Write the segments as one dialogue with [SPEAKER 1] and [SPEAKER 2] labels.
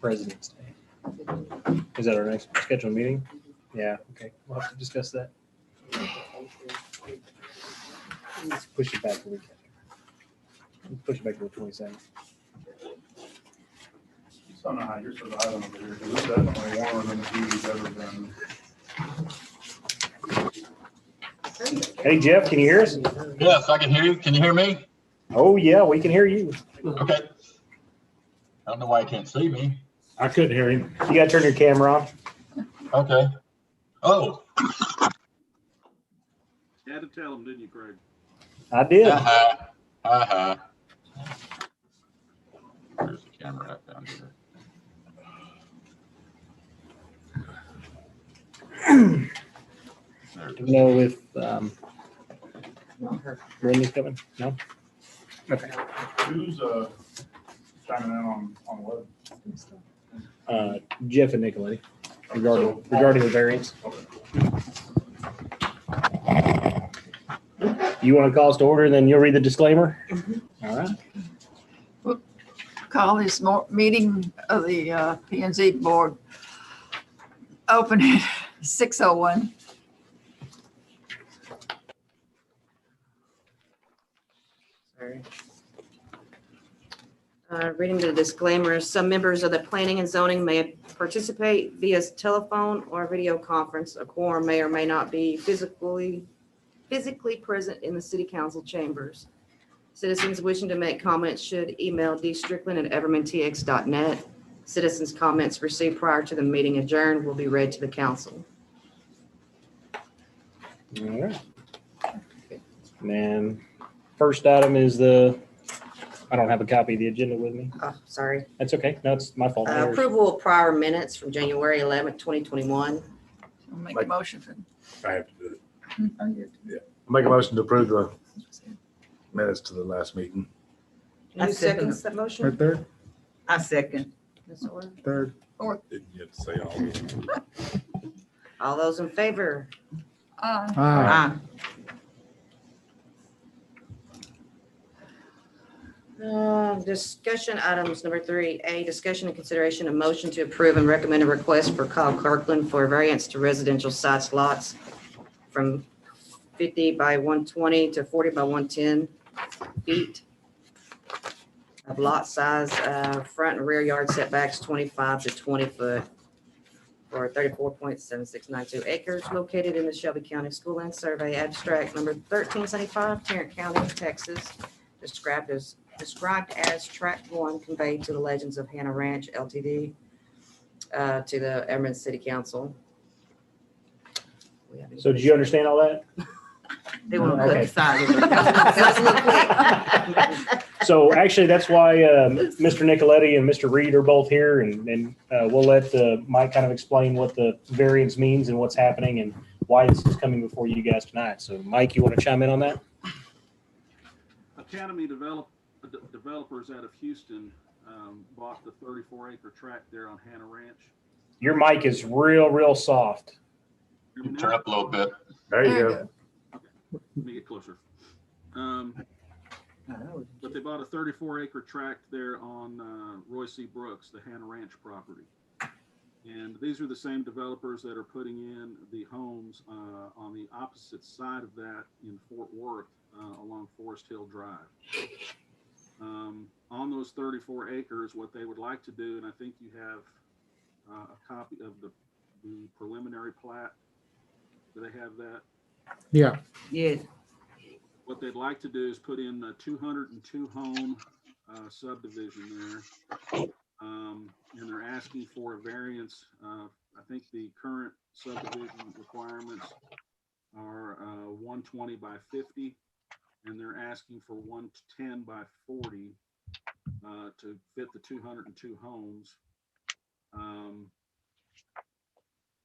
[SPEAKER 1] President's Day. Is that our next scheduled meeting? Yeah, okay. We'll have to discuss that. Let's push it back a week. Let's push it back to the 27th.
[SPEAKER 2] I don't know how you're surviving over here, because it's definitely warmer than the heat's ever been.
[SPEAKER 1] Hey, Jeff, can you hear us?
[SPEAKER 3] Yes, I can hear you. Can you hear me?
[SPEAKER 1] Oh, yeah, we can hear you.
[SPEAKER 3] Okay. I don't know why you can't see me.
[SPEAKER 2] I couldn't hear him.
[SPEAKER 1] You gotta turn your camera on.
[SPEAKER 3] Okay. Oh.
[SPEAKER 4] You had to tell him, didn't you, Craig?
[SPEAKER 1] I did.
[SPEAKER 3] Uh-huh. Where's the camera at down here? There it
[SPEAKER 1] Do
[SPEAKER 3] is.
[SPEAKER 1] you know if Randy's coming? No? Okay.
[SPEAKER 2] Who's chiming in on what?
[SPEAKER 1] Jeff and Nicoletti regarding the variance. You want to call us to order, and then you'll read the disclaimer? All right.
[SPEAKER 5] Call this meeting of the P and Z board open at 6:01.
[SPEAKER 6] Sorry. Reading the disclaimer, some members of the planning and zoning may participate via telephone or video conference. A quorum may or may not be physically present in the city council chambers. Citizens wishing to make comments should email dstrickland@evermanTX.net. Citizens' comments received prior to the meeting adjourned will be read to the council.
[SPEAKER 1] All right. And first item is I don't have a copy of the agenda with me.
[SPEAKER 6] Oh, sorry.
[SPEAKER 1] That's okay. No, it's my fault.
[SPEAKER 6] Approval of prior minutes from January 11th, 2021.
[SPEAKER 5] I'll make a motion for.
[SPEAKER 7] I have to do it.
[SPEAKER 5] Oh, you-
[SPEAKER 7] I'll make a motion to approve the minutes to the last meeting.
[SPEAKER 6] Who seconds that motion?
[SPEAKER 7] Third?
[SPEAKER 5] I second.
[SPEAKER 6] Ms. Orr?
[SPEAKER 7] Third.
[SPEAKER 5] Fourth.
[SPEAKER 7] Didn't get to say all.
[SPEAKER 6] All those in favor?
[SPEAKER 5] Aye.
[SPEAKER 6] Discussion items number 3A, discussion and consideration of motion to approve and recommend a request for Kyle Kirkland for a variance to residential sites lots from 50 by 120 to 40 by 110 feet of lot size, front and rear yard setbacks 25 to 20 foot for 34.7692 acres located in the Shelby County School Land Survey abstract number 1375, Tarrant County, Texas, described as tract 1 conveyed to the Legends of Hannah Ranch Ltd. To the Everman City Council.
[SPEAKER 1] So did you understand all that?
[SPEAKER 5] They won't
[SPEAKER 1] Okay.
[SPEAKER 5] cut the side of
[SPEAKER 6] That's a little quick.
[SPEAKER 1] So actually, that's why Mr. Nicoletti and Mr. Reed are both here, and we'll let Mike kind of explain what the variance means and what's happening and why this is coming before you guys tonight. So Mike, you want to chime in on that?
[SPEAKER 4] Academy developers out of Houston bought the 34-acre tract there on Hannah Ranch.
[SPEAKER 1] Your mic is real soft.
[SPEAKER 4] Hear me now?
[SPEAKER 3] Turn up a little bit.
[SPEAKER 7] There you go.
[SPEAKER 4] Let me get closer. But they bought a 34-acre tract there on Roy C. Brooks, the Hannah Ranch property. And these are the same developers that are putting in the homes on the opposite side of that in Fort Worth along Forest Hill Drive. On those 34 acres, what they would like to do, and I think you have a copy of the preliminary plat. Do they have that?
[SPEAKER 7] Yeah.
[SPEAKER 5] Yes.
[SPEAKER 4] What they'd like to do is put in a 202 home subdivision there. And they're asking for a variance. I think the current subdivision requirements are 120 by 50, and they're asking for 110 by 40 to fit the 202 homes,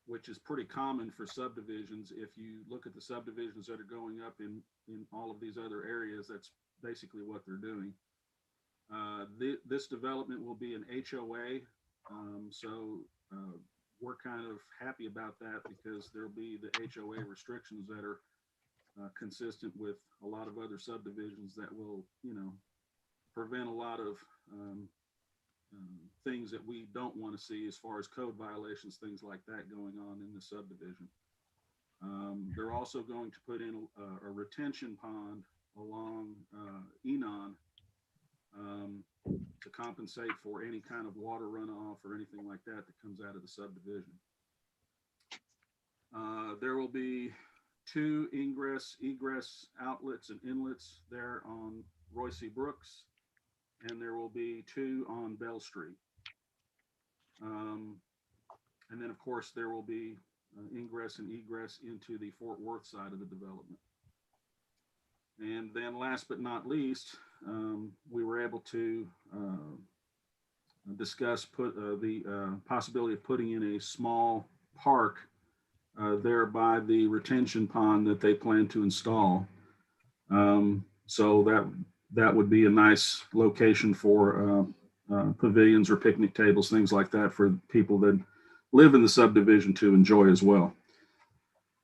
[SPEAKER 4] which is pretty common for subdivisions. If you look at the subdivisions that are going up in all of these other areas, that's basically what they're doing. This development will be an HOA, so we're kind of happy about that because there'll be the HOA restrictions that are consistent with a lot of other subdivisions that will, prevent a lot of things that we don't want to see as far as code violations, things like that going on in the subdivision. They're also going to put in a retention pond along Enon to compensate for any kind of water runoff or anything like that that comes out of the subdivision. There will be 2 ingress, egress outlets and inlets there on Royce Brooks, and there will be 2 on Bell Street. And then, of course, there will be ingress and egress into the Fort Worth side of the development. And then last but not least, we were able to discuss the possibility of putting in a small park there by the retention pond that they plan to install. So that would be a nice location for pavilions or picnic tables, things like that, for people that live in the subdivision to enjoy as well.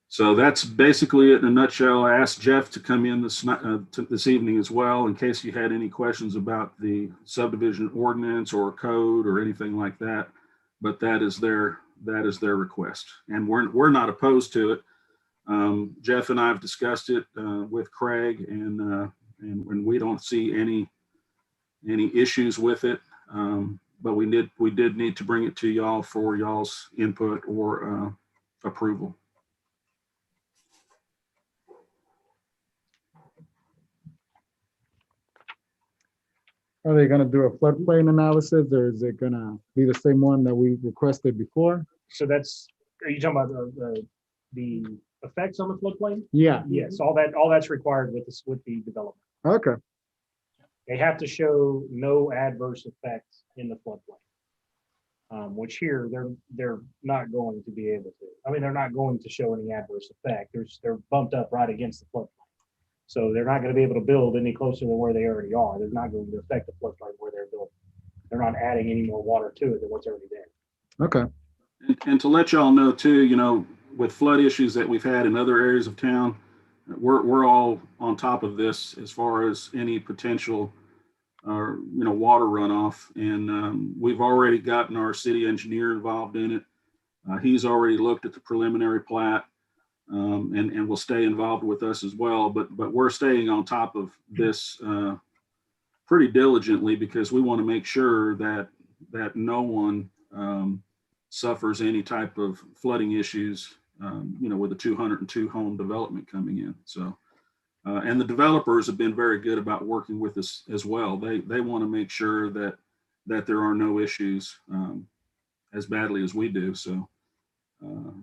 [SPEAKER 4] So that's basically it in a nutshell. I asked Jeff to come in this evening as well, in case you had any questions about the subdivision ordinance or code or anything like that. But that is their request, and we're not opposed to it. Jeff and I have discussed it with Craig, and we don't see any issues with it. But we did need to bring it to y'all for y'all's input or approval.
[SPEAKER 8] Are they gonna do a floodplain analysis, or is it gonna be the same one that we requested before?
[SPEAKER 1] So are you talking about the effects on the floodplain?
[SPEAKER 8] Yeah,
[SPEAKER 1] Yes, all that's required with the development.
[SPEAKER 8] okay,
[SPEAKER 1] They have to show no adverse effects in the floodplain. Which here, they're not going to be able to. I mean, they're not going to show any adverse effect. They're bumped up right against the floodplain. So they're not going to be able to build any closer than where they already are. They're not going to affect the floodplain where they're building. They're not adding any more water to it than what's already there.
[SPEAKER 8] okay,
[SPEAKER 4] And to let y'all know too, with flood issues that we've had in other areas of town, we're all on top of this as far as any potential water runoff. And we've already gotten our city engineer involved in it. He's already looked at the preliminary plat, and will stay involved with us as well. But we're staying on top of this pretty diligently, because we want to make sure that no one suffers any type of flooding issues, with a 202 home development coming in. So, and the developers have been very good about working with us as well. They want to make sure that there are no issues as badly as we do. So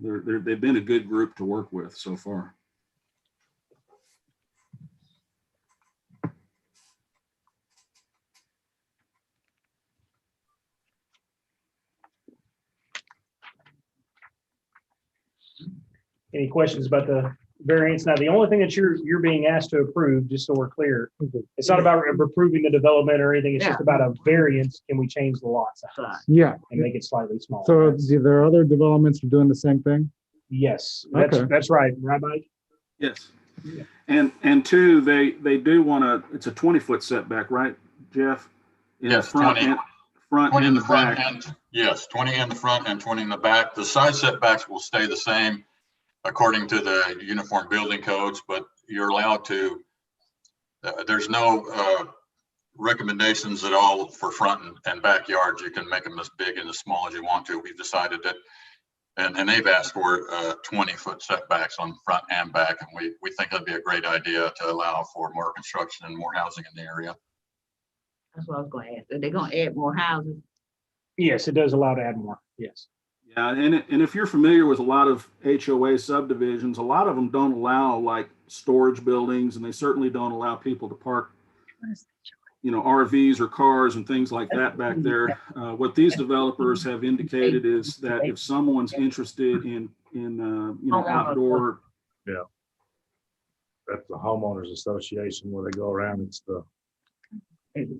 [SPEAKER 4] they've been a good group to work with so far.
[SPEAKER 1] Any questions about the variance? Now, the only thing that you're being asked to approve, just so we're clear, it's not about approving the development or anything. It's just about a variance. Can we change the lot size
[SPEAKER 8] yeah.
[SPEAKER 1] and make it slightly smaller?
[SPEAKER 8] So there are other developments doing the same thing?
[SPEAKER 1] Yes,
[SPEAKER 8] Okay.
[SPEAKER 1] that's right. Right, Mike?
[SPEAKER 4] Yes. And two, they do want it's a 20-foot setback, right, Jeff? In
[SPEAKER 3] Yes,
[SPEAKER 4] the front
[SPEAKER 3] 20.
[SPEAKER 4] front
[SPEAKER 3] 20
[SPEAKER 4] and
[SPEAKER 3] in
[SPEAKER 4] the
[SPEAKER 3] the front
[SPEAKER 4] back.
[SPEAKER 3] and, yes, 20 in the front and 20 in the back. The side setbacks will stay the same according to the uniform building codes, but you're allowed to, there's no recommendations at all for front and backyards. You can make them as big and as small as you want to. We've decided that, and they've asked for 20-foot setbacks on front and back, and we think that'd be a great idea to allow for more construction and more housing in the area.
[SPEAKER 9] That's what I was gonna ask. Are they gonna add more houses?
[SPEAKER 1] Yes, it does allow to add more. Yes.
[SPEAKER 4] Yeah, and if you're familiar with a lot of HOA subdivisions, a lot of them don't allow like storage buildings, and they certainly don't allow people to park, RVs or cars and things like that back there. What these developers have indicated is that if someone's interested in outdoor,
[SPEAKER 7] That's the homeowners association where they go around. It's the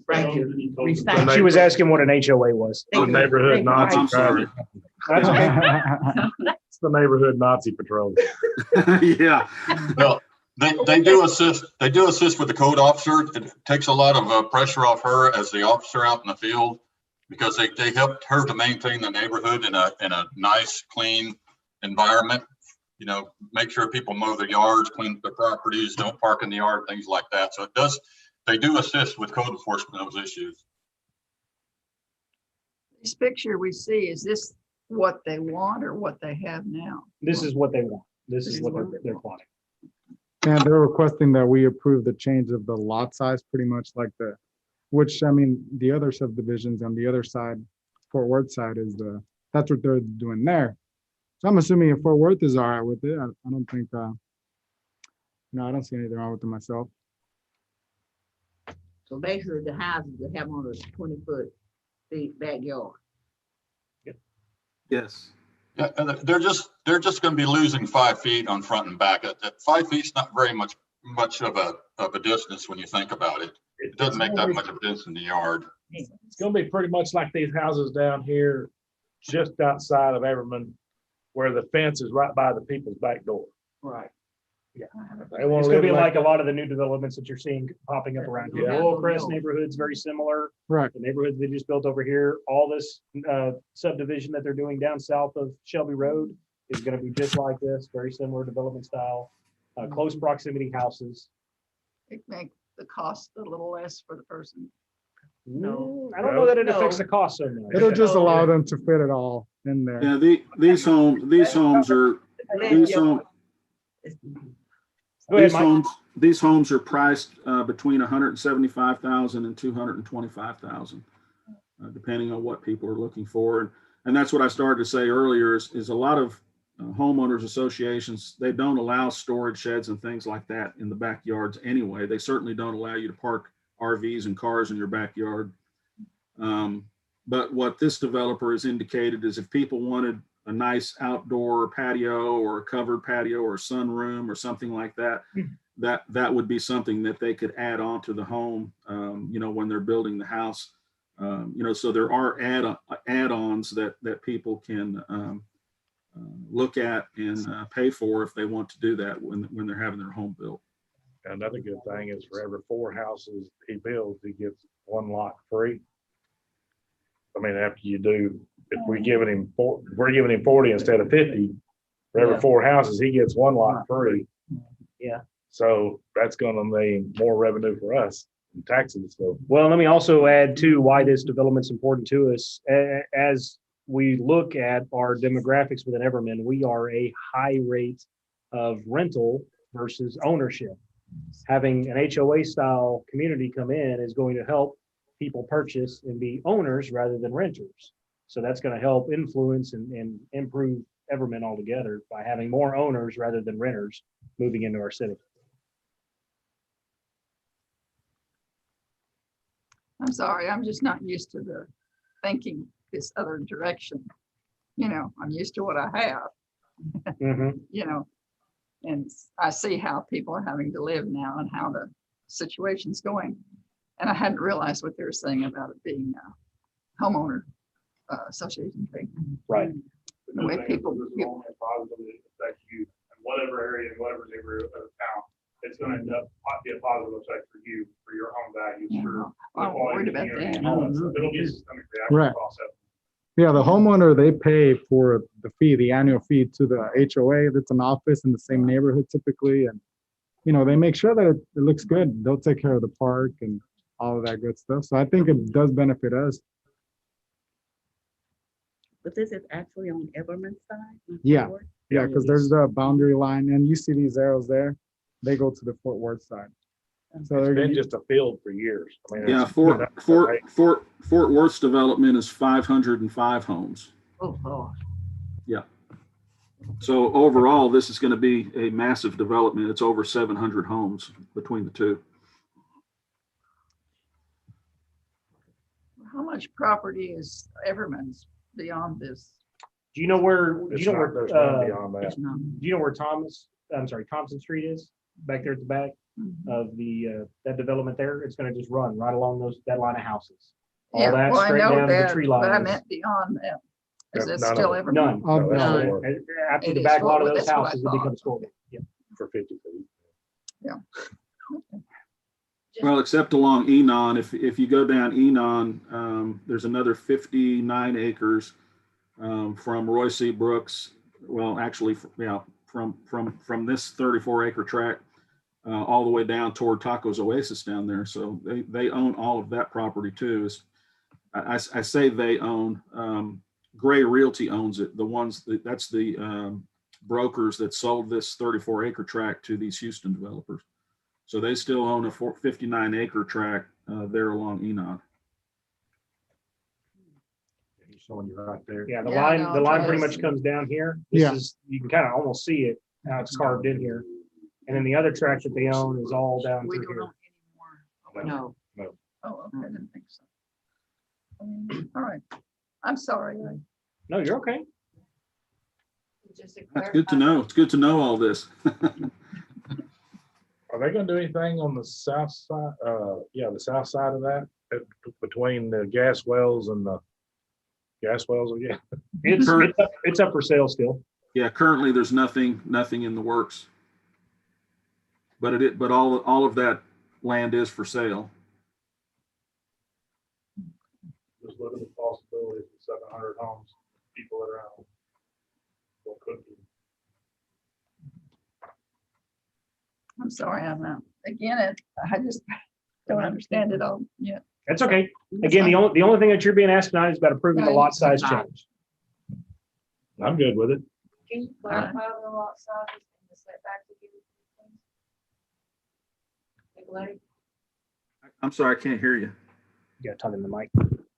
[SPEAKER 9] Right here. Recycle.
[SPEAKER 1] She was asking what an HOA was.
[SPEAKER 7] the neighborhood Nazi.
[SPEAKER 4] I'm sorry.
[SPEAKER 1] That's okay.
[SPEAKER 7] It's the neighborhood Nazi patrol.
[SPEAKER 4] Yeah.
[SPEAKER 3] Well, They do assist with the code officer. It takes a lot of pressure off her as the officer out in the field because they help her to maintain the neighborhood in a nice, clean environment. You know, make sure people mow their yards, clean up their properties, don't park in the yard, things like that. So they do assist with code enforcement of those issues.
[SPEAKER 5] This picture we see, is this what they want or what they have now?
[SPEAKER 1] This is what they want. This is what they're plotting.
[SPEAKER 8] And they're requesting that we approve the change of the lot size, pretty much like which, I mean, the other subdivisions on the other side, Fort Worth side that's what they're doing there. So I'm assuming if Fort Worth is all right with it, I don't think, no, I don't see anything wrong with it myself.
[SPEAKER 9] So basically the houses that have on a 20-foot backyard.
[SPEAKER 4] Yes.
[SPEAKER 3] Yeah, and they're just going to be losing 5 feet on front and back. 5 feet's not very much of a distance when you think about it. It doesn't make that much of a distance in the yard.
[SPEAKER 10] It's gonna be pretty much like these houses down here, just outside of Everman, where the fence is right by the people's back door.
[SPEAKER 9] Right.
[SPEAKER 10] They wanna
[SPEAKER 1] It's gonna be
[SPEAKER 10] live
[SPEAKER 1] like a lot of the new developments that you're seeing popping up around here.
[SPEAKER 10] Yeah.
[SPEAKER 1] Lowell Crest neighborhood's very similar.
[SPEAKER 8] Right.
[SPEAKER 1] The neighborhood they just built over here, all this subdivision that they're doing down south of Shelby Road is gonna be just like this, very similar development style, close proximity houses.
[SPEAKER 5] It make the cost a little less for the person.
[SPEAKER 9] No.
[SPEAKER 1] I don't know that it
[SPEAKER 9] No.
[SPEAKER 1] affects the cost so much.
[SPEAKER 8] It'll just allow them to fit it all in there.
[SPEAKER 4] Yeah, these homes are,
[SPEAKER 1] Go ahead, Mike.
[SPEAKER 4] these homes are priced between 175,000 and 225,000, depending on what people are looking for. And that's what I started to say earlier is a lot of homeowners associations, they don't allow storage sheds and things like that in the backyards anyway. They certainly don't allow you to park RVs and cars in your backyard. But what this developer has indicated is if people wanted a nice outdoor patio or a covered patio or sunroom or something like that, that would be something that they could add on to the home, when they're building the house. So there are add-ons that people can look at and pay for if they want to do that when they're having their home built.
[SPEAKER 10] Another good thing is for every 4 houses he builds, he gets 1 lot free. I mean, after you do, if we're giving him 40 instead of 50, for every 4 houses, he gets 1 lot free.
[SPEAKER 9] Yeah.
[SPEAKER 10] So that's gonna mean more revenue for us in taxes, so.
[SPEAKER 1] Well, let me also add to why this development's important to us. As we look at our demographics within Everman, we are a high rate of rental versus ownership. Having an HOA style community come in is going to help people purchase and be owners rather than renters. So that's going to help influence and improve Everman altogether by having more owners rather than renters moving into our city.
[SPEAKER 5] I'm sorry, I'm just not used to the thinking this other direction. I'm used to what I have, and I see how people are having to live now and how the situation's going. And I hadn't realized what they were saying about it being a homeowner association thing.
[SPEAKER 1] Right.
[SPEAKER 5] The way people,
[SPEAKER 2] Positive affect you in whatever area, in whatever neighborhood of town. It's gonna end up be a positive effect for you, for your home values, for.
[SPEAKER 5] I'm worried about that.
[SPEAKER 2] It'll be a systemic reaction
[SPEAKER 8] Right.
[SPEAKER 2] across that.
[SPEAKER 8] Yeah, the homeowner, they pay for the fee, the annual fee to the HOA. That's an office in the same neighborhood typically. And, they make sure that it looks good. They'll take care of the park and all of that good stuff. So I think it does benefit us.
[SPEAKER 11] But this is actually on Everman's side?
[SPEAKER 8] Yeah. Yeah, because there's the boundary line and you see these arrows there, they go to the Fort Worth side. So
[SPEAKER 10] It's
[SPEAKER 8] they're
[SPEAKER 10] been
[SPEAKER 8] gonna,
[SPEAKER 10] just a field for years. I mean,
[SPEAKER 4] Yeah,
[SPEAKER 10] it's-
[SPEAKER 4] Fort Worth's development is 505 homes.
[SPEAKER 9] Oh, Lord.
[SPEAKER 4] So overall, this is going to be a massive development. It's over 700 homes between the two.
[SPEAKER 5] how much property is Everman's beyond this?
[SPEAKER 1] Do you know where,
[SPEAKER 10] It's not, there's none beyond that.
[SPEAKER 9] It's not.
[SPEAKER 1] do you know where Thompson Street is? Back there at the back of the, that development there? It's gonna just run right along that line of houses. All
[SPEAKER 5] Yeah,
[SPEAKER 1] that
[SPEAKER 5] well, I
[SPEAKER 1] straight
[SPEAKER 5] know
[SPEAKER 1] down to the
[SPEAKER 5] that,
[SPEAKER 1] tree
[SPEAKER 5] but I
[SPEAKER 1] lines.
[SPEAKER 5] meant beyond that. Is
[SPEAKER 10] None
[SPEAKER 5] it
[SPEAKER 10] of
[SPEAKER 5] still
[SPEAKER 10] it.
[SPEAKER 5] Everman?
[SPEAKER 1] None.
[SPEAKER 10] No, that's
[SPEAKER 8] No.
[SPEAKER 10] Fort Worth
[SPEAKER 1] After
[SPEAKER 5] It
[SPEAKER 1] the
[SPEAKER 5] is
[SPEAKER 1] back lot of
[SPEAKER 5] Fort Worth,
[SPEAKER 1] those
[SPEAKER 5] that's what I
[SPEAKER 1] houses, it
[SPEAKER 5] thought.
[SPEAKER 1] becomes Fort Worth. Yeah.
[SPEAKER 10] for 50 feet.
[SPEAKER 4] Well, except along Enon, if you go down Enon, there's another 59 acres from Roy C. Brooks. Well, actually, yeah, from this 34 acre tract all the way down toward Tacos Oasis down there. So they own all of that property too. I say they own, Gray Realty owns it. The ones that's the brokers that sold this 34 acre tract to these Houston developers. So they still own a 59 acre tract there along Enon.
[SPEAKER 10] Showing you right there.
[SPEAKER 1] Yeah, the
[SPEAKER 5] Yeah,
[SPEAKER 1] line,
[SPEAKER 5] no,
[SPEAKER 1] the
[SPEAKER 5] I'm
[SPEAKER 1] line
[SPEAKER 5] trying
[SPEAKER 1] pretty
[SPEAKER 5] to
[SPEAKER 1] much
[SPEAKER 5] see.
[SPEAKER 1] comes down here. This
[SPEAKER 8] Yeah.
[SPEAKER 1] is, you can kind of almost see it, how it's carved in here. And then the other tract that they own is all down
[SPEAKER 5] We
[SPEAKER 1] through
[SPEAKER 5] don't
[SPEAKER 1] here.
[SPEAKER 5] own anymore.
[SPEAKER 6] No.
[SPEAKER 5] Oh, okay, I didn't think so. All right, I'm sorry.
[SPEAKER 1] No, you're okay.
[SPEAKER 4] That's good to know. It's good to know all this.
[SPEAKER 10] Are they gonna do anything on the south side? Yeah, the south side of that, between the gas wells and the gas wells again?
[SPEAKER 1] It's up for sale still.
[SPEAKER 4] Yeah, currently there's nothing in the works. But all of that land is for sale.
[SPEAKER 2] Just look at the possibilities of 700 homes, people around. What could be.
[SPEAKER 5] I'm sorry, I'm not, again, I just don't understand it all yet.
[SPEAKER 1] That's okay. Again, the only thing that you're being asked tonight is about approving the lot size change.
[SPEAKER 10] I'm good with it.
[SPEAKER 6] Can you clarify the lot sizes and the setbacks again? Nicolette?
[SPEAKER 4] I'm sorry, I can't hear you.
[SPEAKER 1] You gotta talk in the mic.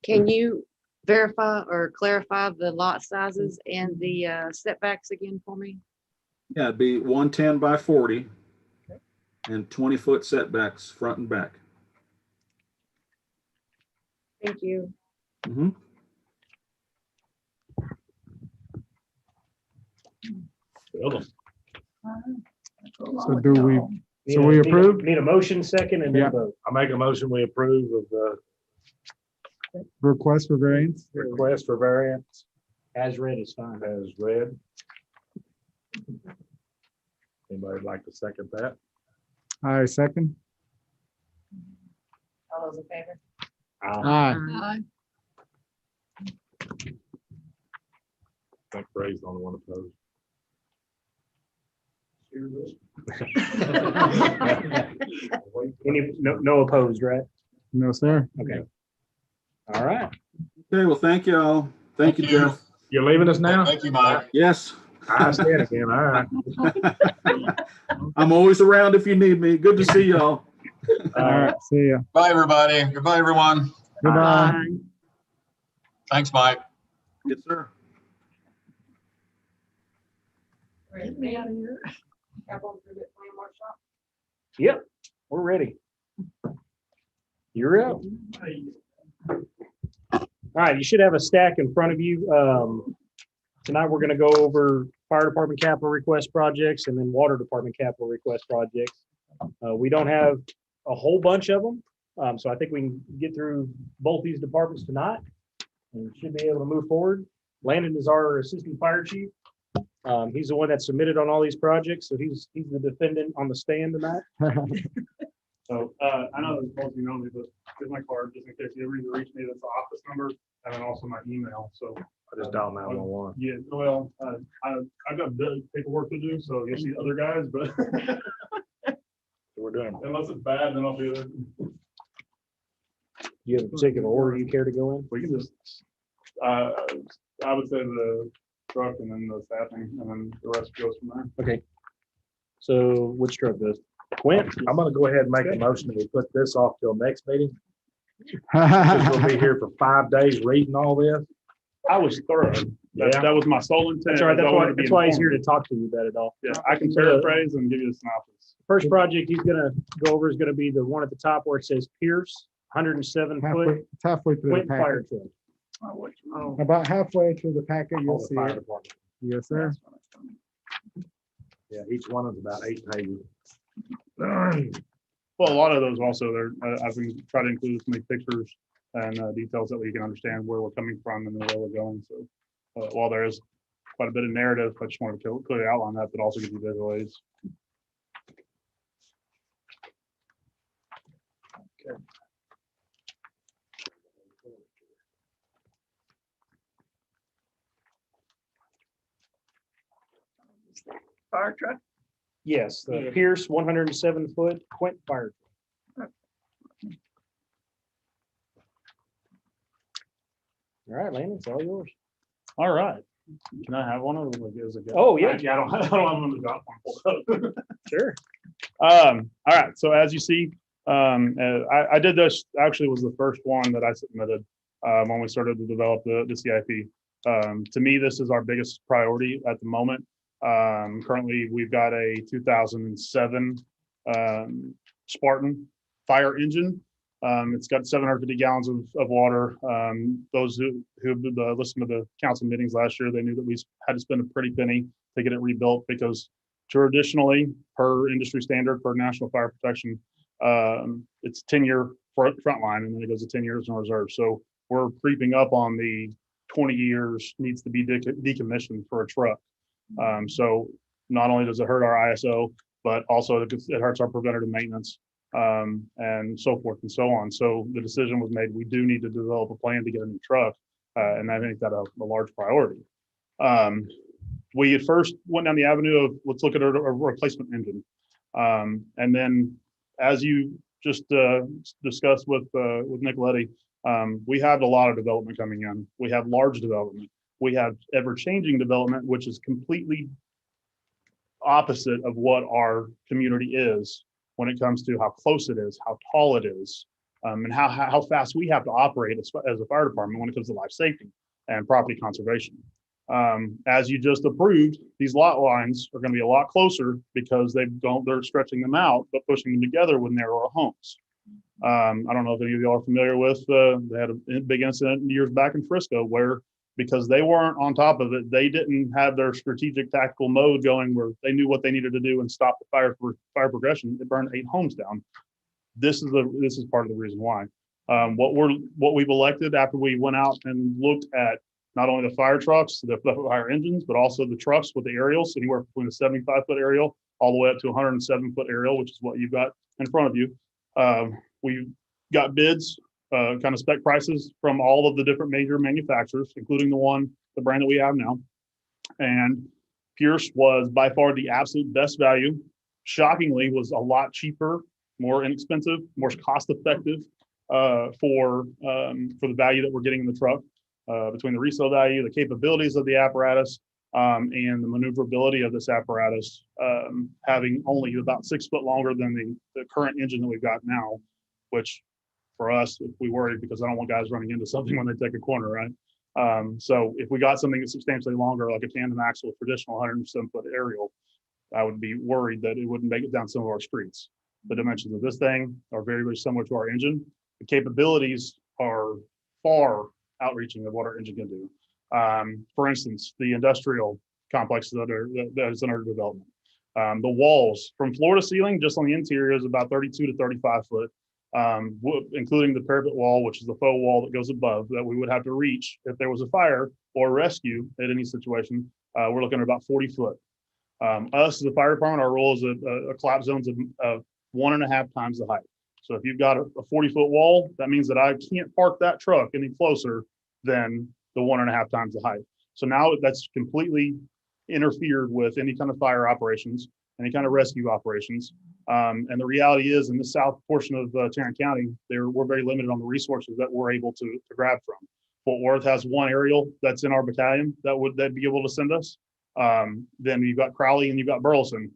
[SPEAKER 6] Can you verify or clarify the lot sizes and the setbacks again for me?
[SPEAKER 4] Yeah, it'd be 110 by 40 and 20-foot setbacks front and back.
[SPEAKER 6] Thank you.
[SPEAKER 4] Mhm.
[SPEAKER 8] So do we, So we
[SPEAKER 1] Need a-
[SPEAKER 8] approve?
[SPEAKER 1] Need a motion second and
[SPEAKER 8] Yeah.
[SPEAKER 1] then vote.
[SPEAKER 10] I make a motion, we approve of the
[SPEAKER 8] request for variance?
[SPEAKER 10] request for variance
[SPEAKER 1] As read is fine.
[SPEAKER 10] as read. Anybody like to second that?
[SPEAKER 8] I second.
[SPEAKER 6] All those in favor?
[SPEAKER 8] Aye.
[SPEAKER 5] Aye.
[SPEAKER 10] I think Ray's the only one opposed.
[SPEAKER 1] No opposed, right?
[SPEAKER 8] No, sir.
[SPEAKER 1] Okay. All right.
[SPEAKER 4] Okay, well, thank you all. Thank you, Jeff.
[SPEAKER 10] You're leaving us now?
[SPEAKER 3] Thank you, Mike.
[SPEAKER 4] Yes,
[SPEAKER 10] I stand again, all right.
[SPEAKER 4] I'm always around if you need me. Good to see y'all.
[SPEAKER 8] All right, see ya.
[SPEAKER 3] Bye, everybody. Goodbye, everyone.
[SPEAKER 8] Goodbye.
[SPEAKER 3] Thanks, Mike.
[SPEAKER 4] Yes, sir.
[SPEAKER 5] Get me out of here.
[SPEAKER 1] Yep, we're ready. You're up. All right, you should have a stack in front of you. Tonight, we're gonna go over fire department capital request projects and then water department capital request projects. We don't have a whole bunch of them, so I think we can get through both these departments tonight and should be able to move forward. Landon is our assistant fire chief. He's the one that submitted on all these projects, so he's the defendant on the stand tonight.
[SPEAKER 2] So, I know this supposed to be on me, but here's my card, just in case you ever need to reach me, that's the office number, and then also my email, so.
[SPEAKER 10] I just dialed 911.
[SPEAKER 2] Yeah, well, I've got big paperwork to do, so you'll see other guys, but
[SPEAKER 10] We're doing.
[SPEAKER 2] unless it's bad, then I'll be there.
[SPEAKER 1] Do you have a particular order you care to go in?
[SPEAKER 2] We can just, I would say the truck and then the staffing, and then the rest goes from there.
[SPEAKER 1] Okay. So which truck does? Quint?
[SPEAKER 10] I'm gonna go ahead and make a motion that we put this off till next meeting. Because we'll be here for 5 days reading all this.
[SPEAKER 2] I was thorough.
[SPEAKER 10] Yeah.
[SPEAKER 2] That was my sole intent.
[SPEAKER 1] That's all right.
[SPEAKER 2] was I wanted to be
[SPEAKER 1] That's why he's here
[SPEAKER 2] informative.
[SPEAKER 1] to talk to you about it all.
[SPEAKER 2] Yeah, I can paraphrase and give you a synopsis.
[SPEAKER 1] First project he's gonna go over is gonna be the one at the top where it says Pierce, 107
[SPEAKER 8] Halfway,
[SPEAKER 1] foot
[SPEAKER 8] it's halfway through the
[SPEAKER 1] Quint fire
[SPEAKER 8] packet.
[SPEAKER 1] truck.
[SPEAKER 5] Oh, what you-
[SPEAKER 6] Oh,
[SPEAKER 8] About halfway through the packet,
[SPEAKER 10] All
[SPEAKER 8] you'll
[SPEAKER 10] the
[SPEAKER 8] see
[SPEAKER 10] fire
[SPEAKER 8] it.
[SPEAKER 10] department.
[SPEAKER 8] Yes, sir.
[SPEAKER 5] that's what I thought.
[SPEAKER 10] Yeah, each one is about 8 pages.
[SPEAKER 2] Well, a lot of those also, I've been trying to include as many pictures and details that we can understand where we're coming from and where we're going. So while there is quite a bit of narrative, I just wanted to clearly outline that, but also give you visual aids.
[SPEAKER 5] Fire truck?
[SPEAKER 1] Yes, the
[SPEAKER 4] Yeah.
[SPEAKER 1] Pierce 107-foot Quint fire. All right, Landon, it's all yours.
[SPEAKER 2] All right. Can I have one of them? Is it good?
[SPEAKER 1] Oh, yeah.
[SPEAKER 2] Yeah, I don't have one of them. Got one.
[SPEAKER 1] Sure.
[SPEAKER 2] All right, so as you see, I did this, actually was the first one that I submitted when we started to develop the CIP. To me, this is our biggest priority at the moment. Currently, we've got a 2007 Spartan fire engine. It's got 750 gallons of water. Those who listened to the council meetings last year, they knew that we had to spend a pretty penny to get it rebuilt because traditionally, per industry standard for national fire protection, it's 10-year front line, and then it goes to 10 years in reserve. So we're creeping up on the 20 years needs to be decommissioned for a truck. So not only does it hurt our ISO, but also it hurts our preventative maintenance and so forth and so on. So the decision was made, we do need to develop a plan to get a new truck, and I think that a large priority. We at first went down the avenue of let's look at a replacement engine. And then as you just discussed with Nicoletti, we have a lot of development coming in. We have large development. We have ever-changing development, which is completely opposite of what our community is when it comes to how close it is, how tall it is, and how fast we have to operate as a fire department when it comes to life safety and property conservation. As you just approved, these lot lines are going to be a lot closer because they're stretching them out, but pushing them together with narrower homes. I don't know if any of you are familiar with, they had a big incident years back in Frisco where, because they weren't on top of it, they didn't have their strategic tactical mode going where they knew what they needed to do and stop the fire progression. It burned 8 homes down. This is part of the reason why. What we've elected after we went out and looked at not only the fire trucks, the fire engines, but also the trucks with the aerials, anywhere between a 75-foot aerial all the way up to a 107-foot aerial, which is what you've got in front of you. We got bids, kind of spec prices from all of the different major manufacturers, including the brand that we have now. And Pierce was by far the absolute best value. Shockingly, was a lot cheaper, more inexpensive, more cost-effective for the value that we're getting in the truck. Between the resale value, the capabilities of the apparatus, and the maneuverability of this apparatus, having only about 6 foot longer than the current engine that we've got now, which for us, we worry because I don't want guys running into something when they take a corner, right? So if we got something that's substantially longer, like a tandem axle, traditional 107-foot aerial, I would be worried that it wouldn't make it down some of our streets. The dimensions of this thing are very, very similar to our engine. The capabilities are far outreaching of what our engine can do. For instance, the industrial complexes that is under development. The walls from floor to ceiling, just on the interior, is about 32 to 35 foot, including the parapet wall, which is the faux wall that goes above that we would have to reach if there was a fire or rescue at any situation. We're looking at about 40 foot. Us as a fire department, our role is a collapse zones of 1.5 times the height. So if you've got a 40-foot wall, that means that I can't park that truck any closer than the 1.5 times the height. So now that's completely interfered with any kind of fire operations, any kind of rescue operations. And the reality is, in the south portion of Tarrant County, we're very limited on the resources that we're able to grab from. Fort Worth has one aerial that's in our battalion that'd be able to send us. Then you've got Crowley and you've got Burleson.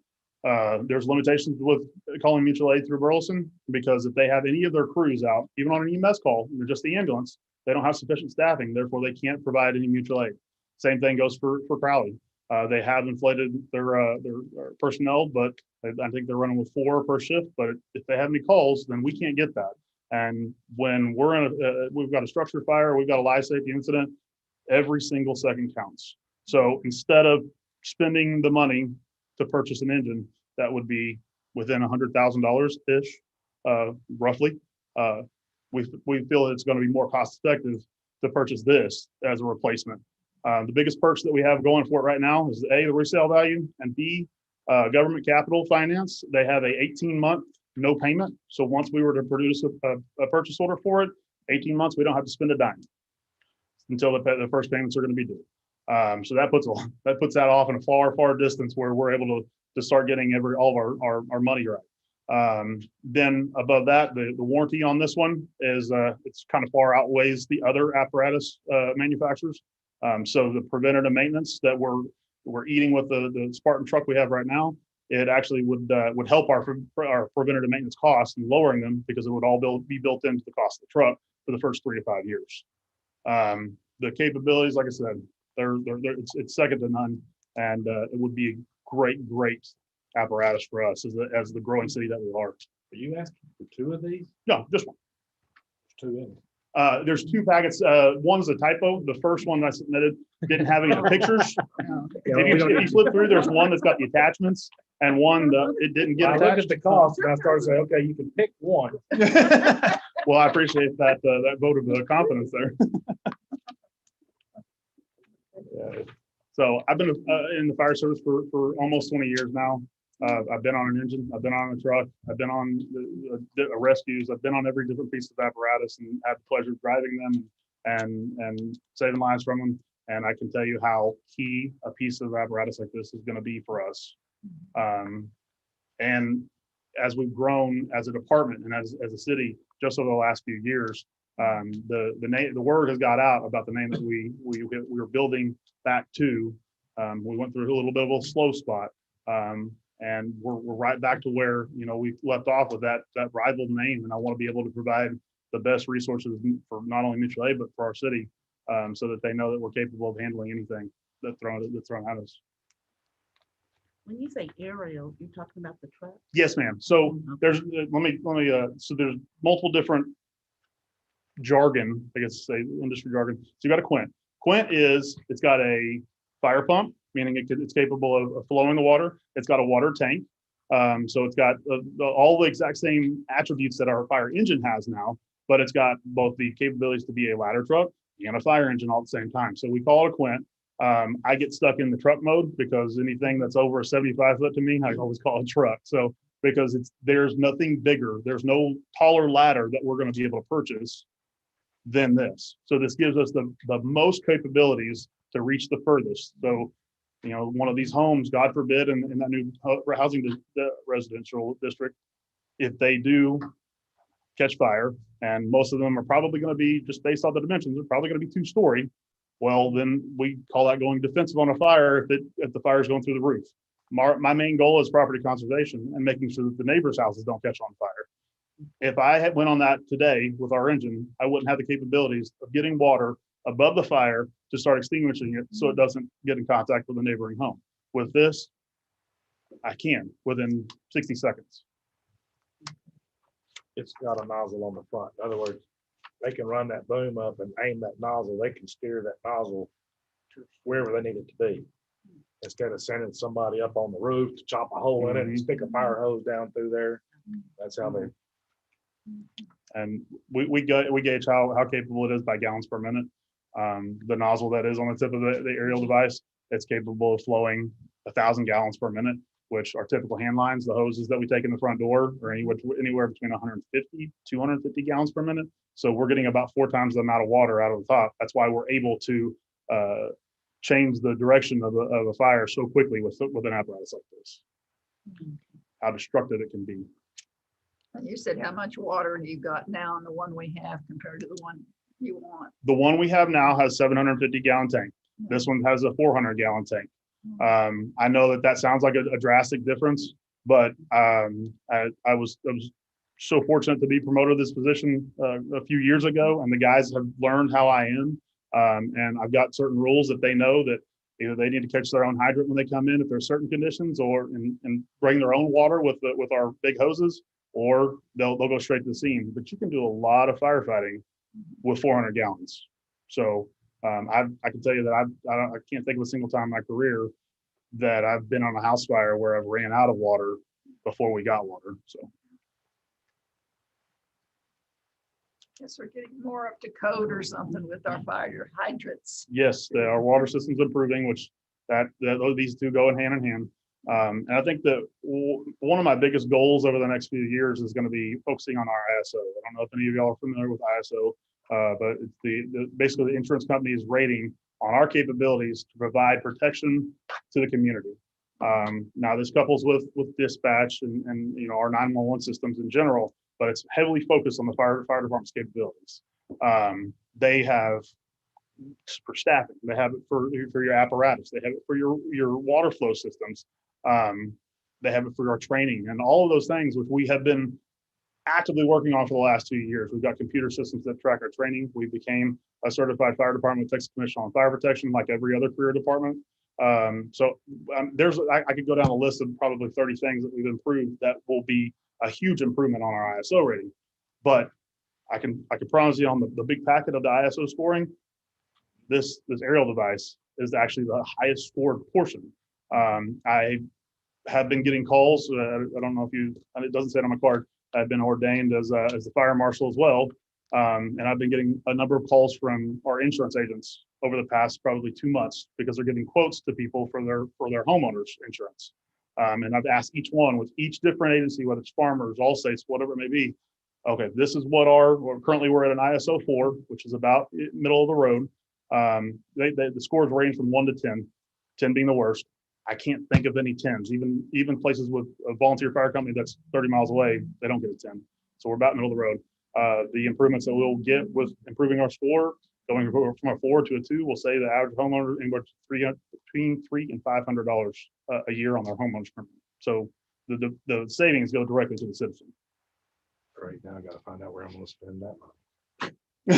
[SPEAKER 2] There's limitations with calling mutual aid through Burleson because if they have any of their crews out, even on an EMS call, they're just the ambulance, they don't have sufficient staffing, therefore they can't provide any mutual aid. Same thing goes for Crowley. They have inflated their personnel, but I think they're running with 4 per shift, but if they have any calls, then we can't get that. And when we've got a structure fire, we've got a life safety incident, every single second counts. So instead of spending the money to purchase an engine that would be within $100,000-ish, roughly, we feel that it's going to be more cost effective to purchase this as a replacement. The biggest perks that we have going for it right now is A, the resale value, and B, government capital finance. They have a 18-month no payment. So once we were to produce a purchase order for it, 18 months, we don't have to spend a dime until the first payments are going to be due. So that puts that off in a far distance where we're able to start getting all of our money right. Then above that, the warranty on this one is it's kind of far outweighs the other apparatus manufacturers. So the preventative maintenance that we're eating with the Spartan truck we have right now, it actually would help our preventative maintenance costs and lowering them, because it would all be built into the cost of the truck for the first 3 to 5 years. The capabilities, like I said, it's second to none, and it would be a great apparatus for us as the growing city that we are.
[SPEAKER 10] Are you asking for 2 of these?
[SPEAKER 2] No, just one.
[SPEAKER 10] There's 2 in it.
[SPEAKER 2] There's 2 packets. One's a typo. The first one that I submitted didn't have any pictures. If you flip through, there's one that's got the attachments, and one it didn't get
[SPEAKER 10] I
[SPEAKER 2] attached.
[SPEAKER 10] looked at the cost and I started saying, okay, you can pick one.
[SPEAKER 2] Well, I appreciate that vote of confidence there.
[SPEAKER 10] Yeah.
[SPEAKER 2] So I've been in the fire service for almost 20 years now. I've been on an engine, I've been on a truck, I've been on the rescues, I've been on every different piece of apparatus, and had the pleasure of driving them and saving lives from them. And I can tell you how key a piece of apparatus like this is going to be for us. And as we've grown as a department and as a city just over the last few years, the word has got out about the name that we were building back to. We went through a little bit of a slow spot, and we're right back to where we left off with that rival name. And I want to be able to provide the best resources for not only mutual aid but for our city, so that they know that we're capable of handling anything that's thrown at us.
[SPEAKER 11] When you say aerial, you're talking about the truck?
[SPEAKER 2] Yes, ma'am. So there's so there's multiple different jargon, I guess, say industry jargon. So you got a Quint. Quint it's got a fire pump, meaning it's capable of flowing the water. It's got a water tank. So it's got all the exact same attributes that our fire engine has now, but it's got both the capabilities to be a ladder truck and a fire engine all at the same time. So we call it a Quint. I get stuck in the truck mode because anything that's over a 75 foot to me, I always call it truck. So because there's nothing bigger, there's no taller ladder that we're going to be able to purchase than this. So this gives us the most capabilities to reach the furthest. So, one of these homes, God forbid, in that new housing residential district, if they do catch fire, and most of them are probably going to be, just based on the dimensions, they're probably going to be 2-story. Well, then we call that going defensive on a fire if the fire is going through the roof. My main goal is property conservation and making sure that the neighbors' houses don't catch on fire. If I had went on that today with our engine, I wouldn't have the capabilities of getting water above the fire to start extinguishing it so it doesn't get in contact with the neighboring home. With this, I can within 60 seconds.
[SPEAKER 10] It's got a nozzle on the front. In other words, they can run that boom up and aim that nozzle. They can steer that nozzle to wherever they need it to be, instead of sending somebody up on the roof to chop a hole in it and stick a fire hose down through there. That's how they.
[SPEAKER 2] And we gauge how capable it is by gallons per minute. The nozzle that is on the tip of the aerial device, it's capable of flowing 1,000 gallons per minute, which are typical hand lines. The hoses that we take in the front door are anywhere between 150, 250 gallons per minute. So we're getting about 4 times the amount of water out of the top. That's why we're able to change the direction of a fire so quickly with an apparatus like this. How destructive it can be.
[SPEAKER 5] And you said how much water you got now in the one we have compared to the one you want?
[SPEAKER 2] The one we have now has 750 gallon tank. This one has a 400 gallon tank. I know that sounds like a drastic difference, but I was so fortunate to be promoted to this position a few years ago, and the guys have learned how I am. And I've got certain rules that they know that either they need to catch their own hydrant when they come in if there's certain conditions, or and bring their own water with our big hoses, or they'll go straight to the scene. But you can do a lot of firefighting with 400 gallons. So I can tell you that I can't think of a single time in my career that I've been on a house fire where I've ran out of water before we got water. So.
[SPEAKER 5] Guess we're getting more up to code or something with our fire hydrants.
[SPEAKER 2] Yes, our water system's improving, which these two go hand in hand. And I think that one of my biggest goals over the next few years is going to be focusing on our ISO. I don't know if any of y'all are familiar with ISO, but it's basically the insurance company's rating on our capabilities to provide protection to the community. Now this couples with dispatch and you know, our 911 systems in general, but it's heavily focused on the fire department's capabilities. They have for staffing, they have it for your apparatus, they have it for your water flow systems, they have it for our training and all of those things, which we have been actively working on for the last 2 years. We've got computer systems that track our training. We became a certified fire department with Texas Commission on Fire Protection, like every other career department. I could go down a list of probably 30 things that we've improved that will be a huge improvement on our ISO rating. But I can promise you on the big packet of the ISO scoring, this aerial device is actually the highest scored portion. I have been getting calls. I don't know if it doesn't say it on my card. I've been ordained as the fire marshal as well. And I've been getting a number of calls from our insurance agents over the past probably 2 months because they're giving quotes to people for their homeowners insurance. And I've asked each one with each different agency, whether it's Farmers, Allstates, whatever it may be. Okay, this is what currently we're at an ISO 4, which is about middle of the road. The scores range from 1 to 10, 10 being the worst. I can't think of any 10s. Even places with a volunteer fire company that's 30 miles away, they don't get a 10. So we're about middle of the road. The improvements that we'll get with improving our score, going from a 4 to a 2, will say the average homeowner anywhere between $300 and $500 a year on their homeowner's premium. So the savings go directly to the citizen.
[SPEAKER 10] Right now, I got to find out where I'm going to spend that money.
[SPEAKER 5] I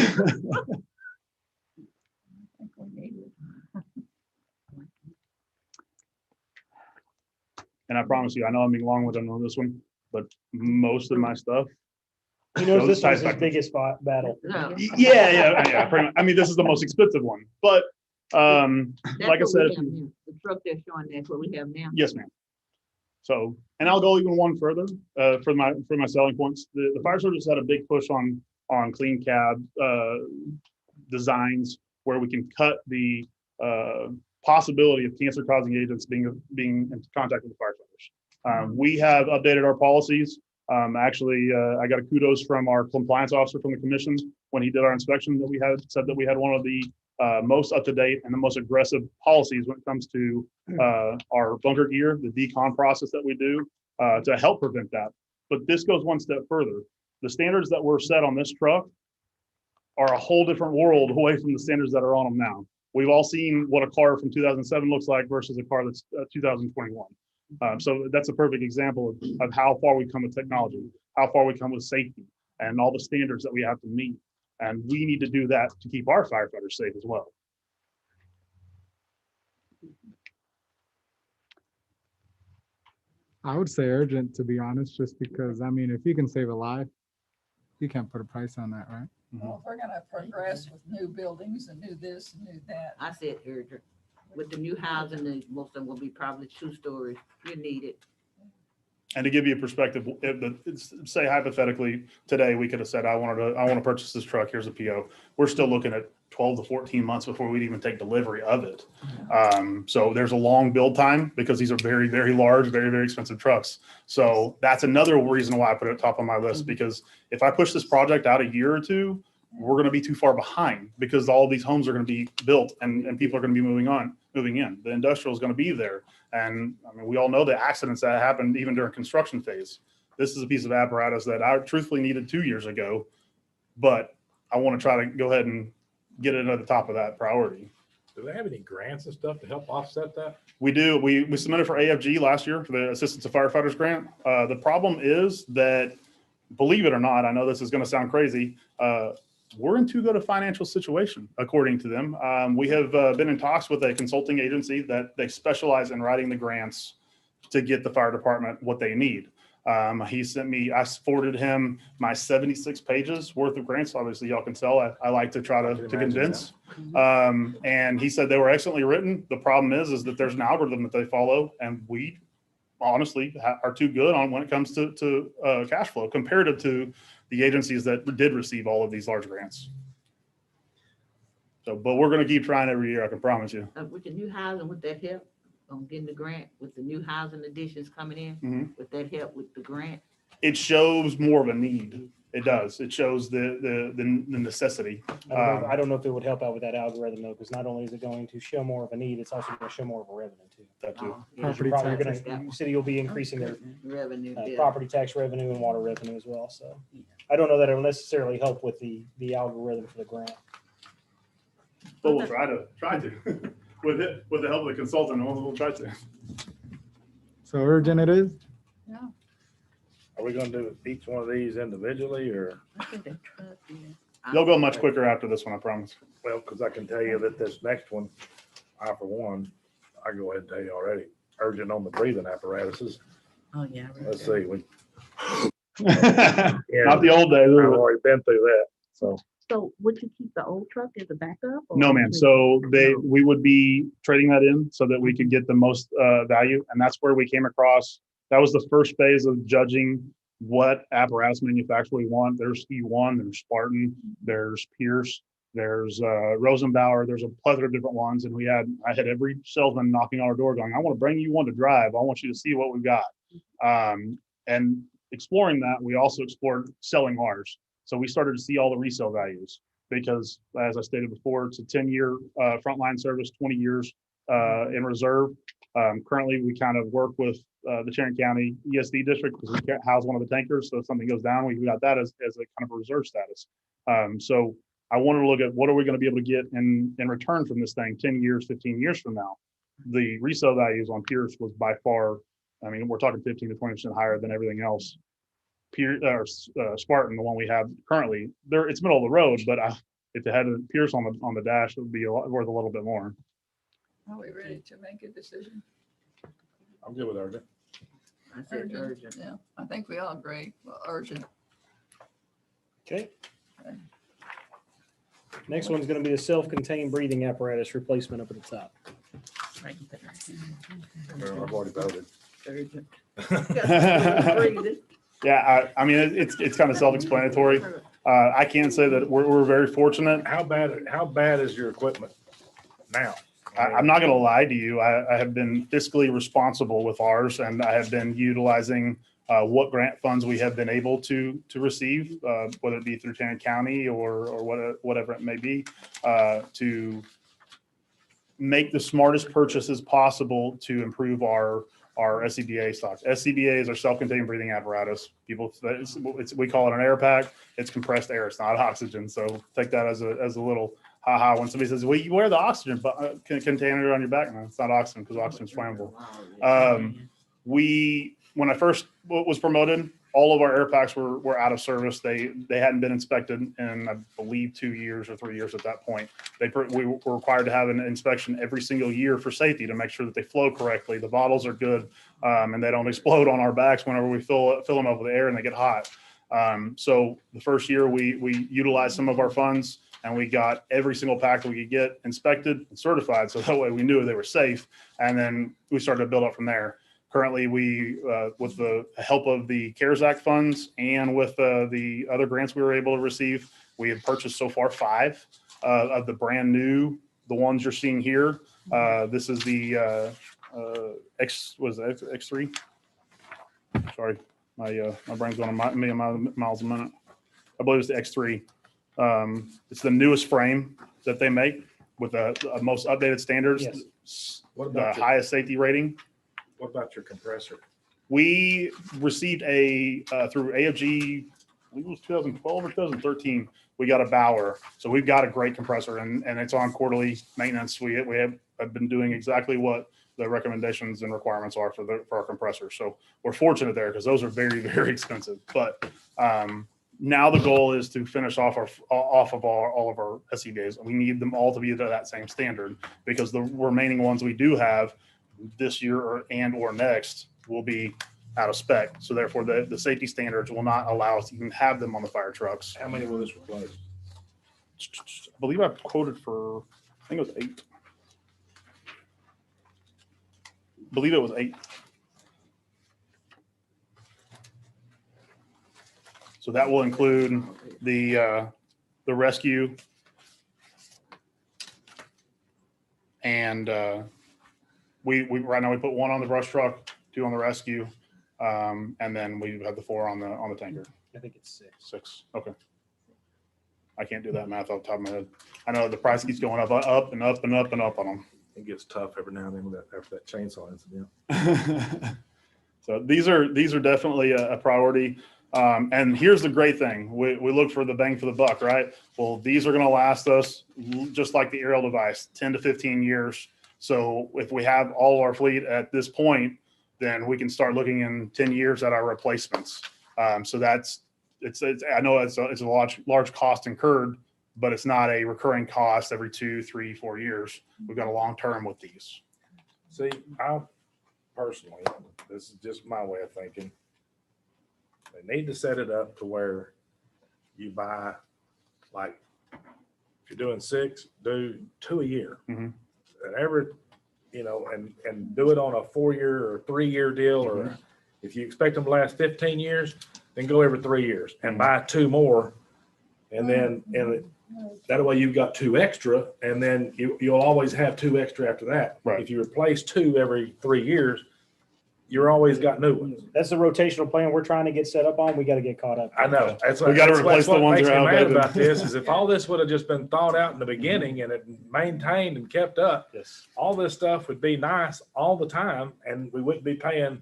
[SPEAKER 5] think we need it.
[SPEAKER 2] And I promise you, I know I'm being long-winded on this one, but most of my stuff.
[SPEAKER 1] He knows
[SPEAKER 2] goes
[SPEAKER 1] this was his
[SPEAKER 2] back-
[SPEAKER 1] biggest battle.
[SPEAKER 11] No.
[SPEAKER 2] Yeah. Pretty much. I mean, this is the most expensive one, but
[SPEAKER 11] That's
[SPEAKER 2] like I
[SPEAKER 11] what
[SPEAKER 2] said,
[SPEAKER 11] we have now. The truck they're showing, that's what we have now.
[SPEAKER 2] yes, ma'am. So, and I'll go even one further for my selling points. The fire service had a big push on clean cab designs where we can cut the possibility of cancer-causing agents being in contact with the firefighters. We have updated our policies. Actually, I got a kudos from our compliance officer from the commission when he did our inspection that we had, said that we had one of the most up-to-date and the most aggressive policies when it comes to our bunker gear, the decon process that we do to help prevent that. But this goes one step further. The standards that were set on this truck are a whole different world away from the standards that are on them now. We've all seen what a car from 2007 looks like versus a car that's 2021. So that's a perfect example of how far we come with technology, how far we come with safety, and all the standards that we have to meet. And we need to do that to keep our firefighters safe as well.
[SPEAKER 8] I would say urgent, to be honest, just because, I mean, if you can save a life, you can't put a price on that, right?
[SPEAKER 5] Well, if we're gonna progress with new buildings and new this and new that.
[SPEAKER 11] I said urgent. With the new housing, most of them will be probably 2 stories. You need it.
[SPEAKER 2] And to give you a perspective, say hypothetically today we could have said, I want to purchase this truck. Here's a PO. We're still looking at 12 to 14 months before we'd even take delivery of it. So there's a long build time because these are very, very large, very, very expensive trucks. So that's another reason why I put it top on my list, because if I push this project out a year or two, we're going to be too far behind because all these homes are going to be built and people are going to be moving in. The industrial is going to be there. And I mean, we all know the accidents that happened even during construction phase. This is a piece of apparatus that I truthfully needed 2 years ago, but I want to try to go ahead and get it at the top of that priority.
[SPEAKER 10] Do they have any grants and stuff to help offset that?
[SPEAKER 2] We do. We submitted for AFG last year for the Assistance to Firefighters grant. The problem is that, believe it or not, I know this is going to sound crazy, we're in too good a financial situation, according to them. We have been in talks with a consulting agency that they specialize in writing the grants to get the fire department what they need. He sent me, I forwarded him my 76 pages worth of grants. Obviously, y'all can tell I like to try to condense. And he said they were excellently written. The problem is that there's an algorithm that they follow, and we honestly are too good on when it comes to cash flow comparative to the agencies that did receive all of these large grants. So, but we're going to keep trying every year, I can promise you.
[SPEAKER 11] With the new housing, with that help? on getting the grant with the new housing additions coming in?
[SPEAKER 2] Mhm.
[SPEAKER 11] Would that help with the grant?
[SPEAKER 2] It shows more of a need. It does. It shows the necessity.
[SPEAKER 1] I don't know if it would help out with that algorithm though, because not only is it going to show more of a need, it's also going to show more of a revenue too.
[SPEAKER 2] That too.
[SPEAKER 11] Oh, yeah.
[SPEAKER 1] Because
[SPEAKER 8] Property
[SPEAKER 1] you're probably
[SPEAKER 8] taxes.
[SPEAKER 1] gonna, city will be increasing their
[SPEAKER 11] Revenue, yeah.
[SPEAKER 1] property tax revenue and water revenue as well. So I don't know that it'll necessarily help with the algorithm for the grant.
[SPEAKER 2] But we'll try to with the help of the consultant. We'll try to.
[SPEAKER 8] So urgent it is?
[SPEAKER 5] Yeah.
[SPEAKER 7] Are we gonna do each one of these individually or,
[SPEAKER 11] I think that truck, yeah.
[SPEAKER 2] They'll go much quicker after this one, I promise.
[SPEAKER 7] well, because I can tell you that this next one, I for one, I go ahead and tell you already, urgent on the breathing apparatuses.
[SPEAKER 11] Oh, yeah. I read
[SPEAKER 7] Let's
[SPEAKER 11] that.
[SPEAKER 7] see, we,
[SPEAKER 2] Not the old days.
[SPEAKER 7] I've already been through that, so.
[SPEAKER 9] So would you keep the old truck as a backup? or-
[SPEAKER 2] No, ma'am. So we would be trading that in so that we could get the most value. And that's where we came across. That was the first phase of judging what apparatus manufacturer we want. There's E1, there's Spartan, there's Pierce, there's Rosenbauer. There's a plethora of different ones. And I had every salesman knocking on our door going, I want to bring you one to drive. I want you to see what we've got. And exploring that, we also explored selling ours. So we started to see all the resale values because, as I stated before, it's a 10-year frontline service, 20 years in reserve. Currently, we kind of work with the Tarrant County ESD district because we house one of the tankers. So if something goes down, we got that as a kind of a reserve status. So I wanted to look at what are we going to be able to get in return from this thing 10 years, 15 years from now. The resale values on Pierce was by far, I mean, we're talking 15 to 20% higher than everything else. Spartan, the one we have currently, it's middle of the road, but if it had a Pierce on the dash, it would be worth a little bit more.
[SPEAKER 5] Are we ready to make a decision?
[SPEAKER 7] I'm good with urgent.
[SPEAKER 11] I said urgent.
[SPEAKER 5] Yeah, I think we all agree. Well, urgent.
[SPEAKER 1] Okay. Next one's going to be the self-contained breathing apparatus replacement up at the top.
[SPEAKER 7] I've already voted.
[SPEAKER 11] Urgent.
[SPEAKER 2] Yeah, I mean, it's kind of self-explanatory. I can say that we're very fortunate.
[SPEAKER 7] How bad is your equipment now?
[SPEAKER 2] I'm not going to lie to you. I have been fiscally responsible with ours, and I have been utilizing what grant funds we have been able to receive, whether it be through Tarrant County or whatever it may be, to make the smartest purchases possible to improve our SCBA stocks. SCBA is our self-contained breathing apparatus. We call it an air pack. It's compressed air. It's not oxygen. So take that as a little ha-ha when somebody says, well, you wear the oxygen container on your back. No, it's not oxygen because oxygen is flammable. When I first was promoted, all of our air packs were out of service. They hadn't been inspected in, I believe, 2 years or 3 years at that point. We were required to have an inspection every single year for safety to make sure that they flow correctly. The bottles are good and they don't explode on our backs whenever we fill them up with air and they get hot. So the first year we utilized some of our funds and we got every single pack that we could get inspected and certified. So that way we knew they were safe. And then we started to build up from there. Currently, we, with the help of the CARES Act funds and with the other grants we were able to receive, we have purchased so far 5 of the brand new, the ones you're seeing here. This is the X3? Sorry, my brain's going a million miles a minute. I believe it's the X3. It's the newest frame that they make with the most updated standards,
[SPEAKER 1] Yes.
[SPEAKER 2] the highest safety rating.
[SPEAKER 7] What about your compressor?
[SPEAKER 2] We received through AFG, I believe it was 2012 or 2013, we got a Bauer. So we've got a great compressor and it's on quarterly maintenance. We have been doing exactly what the recommendations and requirements are for our compressor. So we're fortunate there because those are very, very expensive. But now the goal is to finish off of all of our SCBAs. We need them all to be to that same standard because the remaining ones we do have this year or next will be out of spec. So therefore the safety standards will not allow us to even have them on the fire trucks.
[SPEAKER 7] How many will this replace?
[SPEAKER 2] I believe I quoted for, I think it was 8. I believe it was 8. So that will include the rescue and right now we put 1 on the brush truck, 2 on the rescue. And then we have the 4 on the tanker.
[SPEAKER 1] I think it's 6.
[SPEAKER 2] 6. Okay. I can't do that math off the top of my head. I know the price keeps going up and up and up and up on them.
[SPEAKER 7] It gets tough every now and then with that, after that chainsaw incident.
[SPEAKER 2] So these are definitely a priority. And here's the great thing. We look for the bang for the buck, right? Well, these are going to last us just like the aerial device, 10 to 15 years. So if we have all our fleet at this point, then we can start looking in 10 years at our replacements. So it's I know it's a large cost incurred, but it's not a recurring cost every 2, 3, 4 years. We've got a long term with these.
[SPEAKER 7] See, I personally, this is just my way of thinking. They need to set it up to where you buy, like, if you're doing 6, do 2 a year.
[SPEAKER 2] Mhm.
[SPEAKER 7] And every, and do it on a 4-year or 3-year deal, or if you expect them to last 15 years, then go every 3 years and buy 2 more. And then, that way you've got 2 extra, and then you'll always have 2 extra after that.
[SPEAKER 2] Right.
[SPEAKER 7] If you replace 2 every 3 years, you're always got new ones.
[SPEAKER 1] That's the rotational plan we're trying to get set up on. We got to get caught up.
[SPEAKER 7] I know.
[SPEAKER 2] We gotta replace the ones
[SPEAKER 7] that
[SPEAKER 2] that are
[SPEAKER 7] are mad
[SPEAKER 2] outdated.
[SPEAKER 7] about this is if all this would have just been thought out in the beginning and it maintained and kept up,
[SPEAKER 1] Yes.
[SPEAKER 7] all this stuff would be nice all the time, and we wouldn't be paying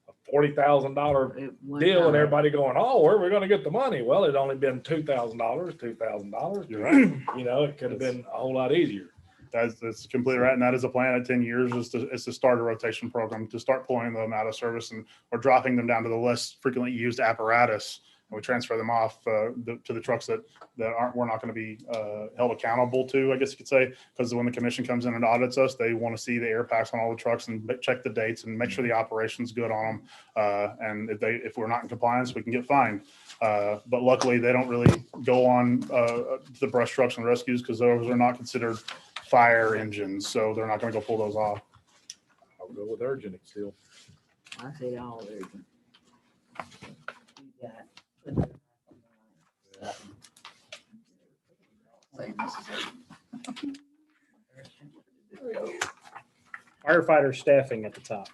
[SPEAKER 7] a $40,000 deal and everybody going, oh, where are we going to get the money? Well, it'd only been $2,000.
[SPEAKER 2] You're right.
[SPEAKER 7] It could have been a whole lot easier.
[SPEAKER 2] That's completely right. And that is a plan at 10 years is to start a rotation program, to start pulling them out of service or dropping them down to the less frequently used apparatus. And we transfer them off to the trucks that we're not going to be held accountable to, I guess you could say, because when the commission comes in and audits us, they want to see the air packs on all the trucks and check the dates and make sure the operation's good on them. And if we're not in compliance, we can get fined. But luckily, they don't really go on the brush trucks and rescues because those are not considered fire engines, so they're not going to go pull those off.
[SPEAKER 7] I'll go with urgent still.
[SPEAKER 9] I say all urgent. You got
[SPEAKER 1] Firefighter staffing at the top.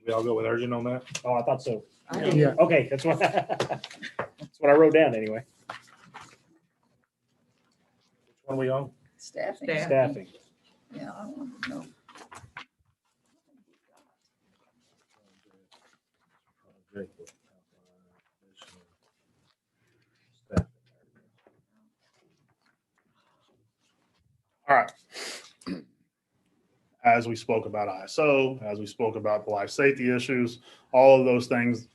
[SPEAKER 7] We all go with urgent on that?
[SPEAKER 1] Oh, I thought so.
[SPEAKER 8] Yeah.
[SPEAKER 1] Okay, that's what that's what I wrote down anyway.
[SPEAKER 7] Which one are we on?
[SPEAKER 5] Staffing.
[SPEAKER 1] Staffing.
[SPEAKER 5] Yeah, I want to know.
[SPEAKER 2] All right. As we spoke about ISO, as we spoke about the life safety issues, all of those things,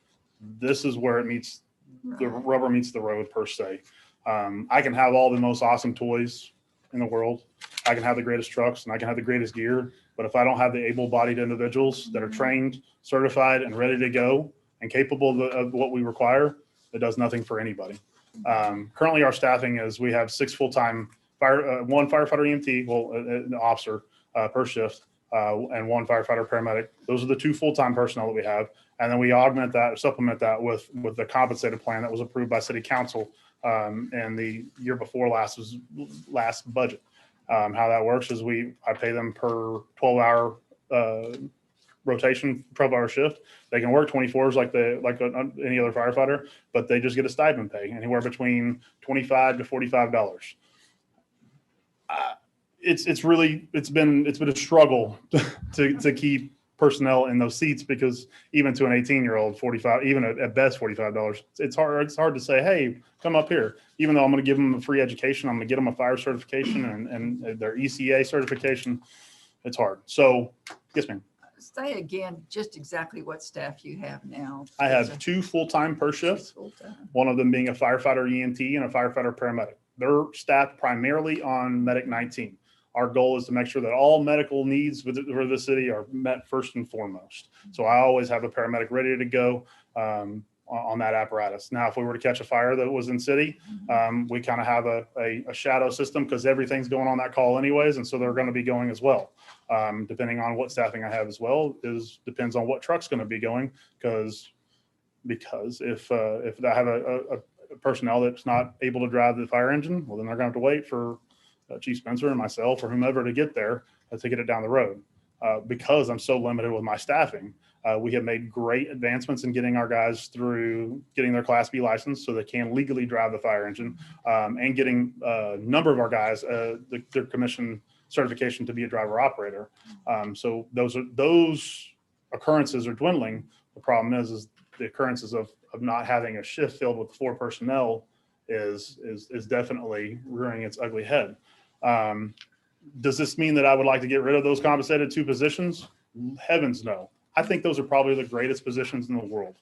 [SPEAKER 2] this is where the rubber meets the road per se. I can have all the most awesome toys in the world. I can have the greatest trucks and I can have the greatest gear. But if I don't have the able-bodied individuals that are trained, certified, and ready to go and capable of what we require, it does nothing for anybody. Currently, our staffing is we have 6 full-time one firefighter EMT, an officer per shift, and 1 firefighter paramedic. Those are the 2 full-time personnel that we have. And then we augment that, supplement that with the compensated plan that was approved by city council and the year before last budget. How that works is I pay them per 12-hour rotation, 12-hour shift. They can work 24s like any other firefighter, but they just get a stipend pay anywhere between $25 to $45. It's been a struggle to keep personnel in those seats because even to an 18-year-old, 45, even at best $45, it's hard to say, hey, come up here. Even though I'm going to give them a free education, I'm going to get them a fire certification and their ECA certification. It's hard. So, yes, ma'am.
[SPEAKER 5] Say again, just exactly what staff you have now.
[SPEAKER 2] I have 2 full-time per shift,
[SPEAKER 5] Full-time.
[SPEAKER 2] one of them being a firefighter EMT and a firefighter paramedic. They're staffed primarily on Medic 19. Our goal is to make sure that all medical needs for the city are met first and foremost. So I always have a paramedic ready to go on that apparatus. Now, if we were to catch a fire that was in city, we kind of have a shadow system because everything's going on that call anyways. And so they're going to be going as well. Depending on what staffing I have as well depends on what truck's going to be going because if I have a personnel that's not able to drive the fire engine, well, then they're going to have to wait for Chief Spencer and myself or whomever to get there to get it down the road. Because I'm so limited with my staffing, we have made great advancements in getting our guys through getting their Class B license so they can legally drive the fire engine, and getting a number of our guys their commission certification to be a driver operator. So those occurrences are dwindling. The problem is the occurrences of not having a shift filled with 4 personnel is definitely rearing its ugly head. Does this mean that I would like to get rid of those compensated 2 positions? Heavens no. I think those are probably the greatest positions in the world.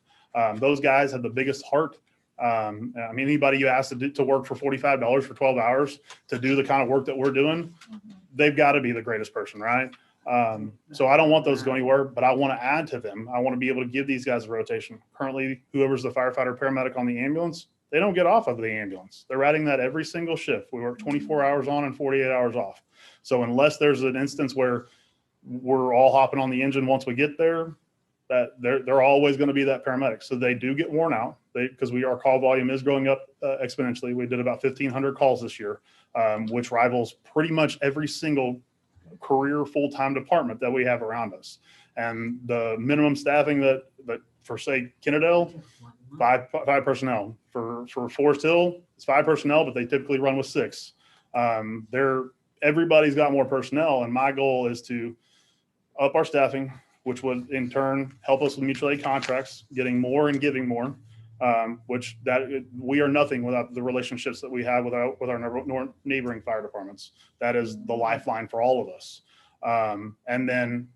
[SPEAKER 2] Those guys have the biggest heart. I mean, anybody you ask to work for $45 for 12 hours to do the kind of work that we're doing, they've got to be the greatest person, right? So I don't want those going anywhere, but I want to add to them. I want to be able to give these guys a rotation. Currently, whoever's the firefighter paramedic on the ambulance, they don't get off of the ambulance. They're adding that every single shift. We work 24 hours on and 48 hours off. So unless there's an instance where we're all hopping on the engine once we get there, that they're always going to be that paramedic. So they do get worn out because our call volume is growing up exponentially. We did about 1,500 calls this year, which rivals pretty much every single career full-time department that we have around us. And the minimum staffing that for say Kennedale, five personnel. For Forest Hill, it's 5 personnel, but they typically run with 6. Everybody's got more personnel, and my goal is to up our staffing, which would in turn help us with mutual aid contracts, getting more and giving more. Which we are nothing without the relationships that we have with our neighboring fire departments. That is the lifeline for all of us. And then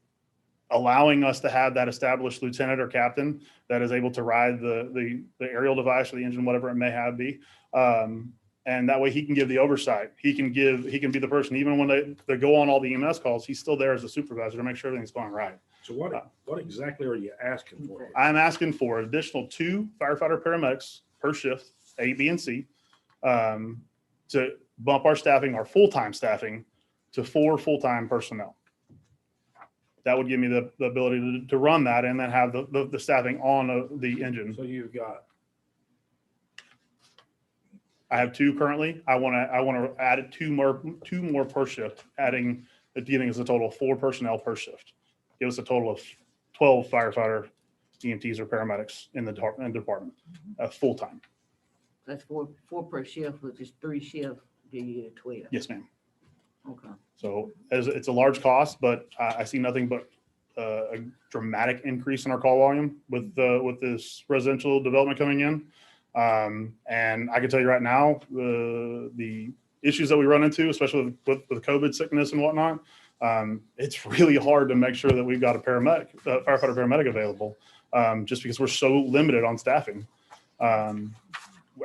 [SPEAKER 2] allowing us to have that established lieutenant or captain that is able to ride the aerial device or the engine, whatever it may have be. And that way he can give the oversight. He can be the person, even when they go on all the EMS calls, he's still there as a supervisor to make sure everything's going right.
[SPEAKER 7] So what exactly are you asking for?
[SPEAKER 2] I'm asking for additional 2 firefighter paramedics per shift, A, B, and C, to bump our staffing, our full-time staffing, to 4 full-time personnel. That would give me the ability to run that and then have the staffing on the engine.
[SPEAKER 7] So you've got.
[SPEAKER 2] I have 2 currently. I want to add 2 more per shift, giving us a total of 4 personnel per shift. Give us a total of 12 firefighter, EMTs, or paramedics in the department, full time.
[SPEAKER 11] That's 4 per shift, which is 3 shifts, then you get 12.
[SPEAKER 2] Yes, ma'am.
[SPEAKER 11] Okay.
[SPEAKER 2] So it's a large cost, but I see nothing but a dramatic increase in our call volume with this residential development coming in. And I can tell you right now, the issues that we run into, especially with COVID sickness and whatnot, it's really hard to make sure that we've got a firefighter paramedic available, just because we're so limited on staffing.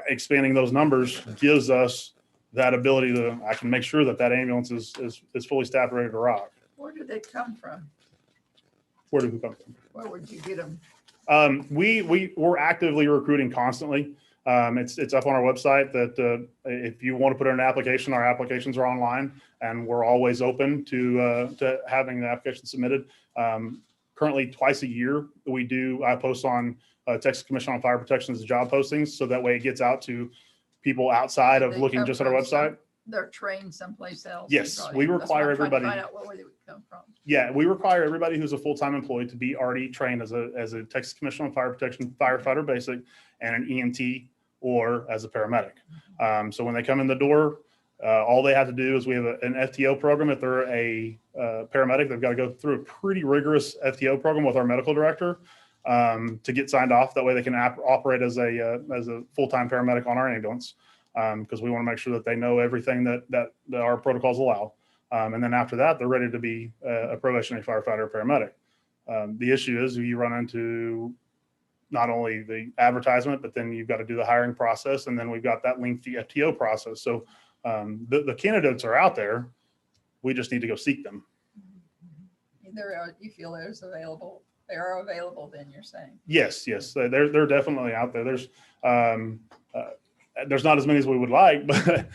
[SPEAKER 2] Expanding those numbers gives us that ability I can make sure that ambulance is fully staffed, ready to rock.
[SPEAKER 5] Where do they come from?
[SPEAKER 2] Where do we come from?
[SPEAKER 5] Where would you get them?
[SPEAKER 2] We're actively recruiting constantly. It's up on our website that if you want to put in an application, our applications are online, and we're always open to having the application submitted. Currently, twice a year, I post on Texas Commission on Fire Protection's job postings, so that way it gets out to people outside of
[SPEAKER 5] They
[SPEAKER 2] looking
[SPEAKER 5] come
[SPEAKER 2] just at our
[SPEAKER 5] from
[SPEAKER 2] website.
[SPEAKER 5] They're trained someplace else.
[SPEAKER 2] Yes,
[SPEAKER 5] Probably.
[SPEAKER 2] we
[SPEAKER 5] That's why
[SPEAKER 2] require
[SPEAKER 5] I'm trying to
[SPEAKER 2] everybody-
[SPEAKER 5] find out where they would come from.
[SPEAKER 2] Yeah, we require everybody who's a full-time employee to be already trained as a Texas Commission on Fire Protection firefighter basic and an EMT or as a paramedic. So when they come in the door, all they have to do is we have an FTO program. If they're a paramedic, they've got to go through a pretty rigorous FTO program with our medical director to get signed off. That way they can operate as a full-time paramedic on our ambulance, because we want to make sure that they know everything that our protocols allow. And then after that, they're ready to be a probationary firefighter or paramedic. The issue is you run into not only the advertisement, but then you've got to do the hiring process. And then we've got that lengthy FTO process. So the candidates are out there. We just need to go seek them.
[SPEAKER 5] You feel there's available. They are available then, you're saying?
[SPEAKER 2] Yes. They're definitely out there. There's not as many as we would like, but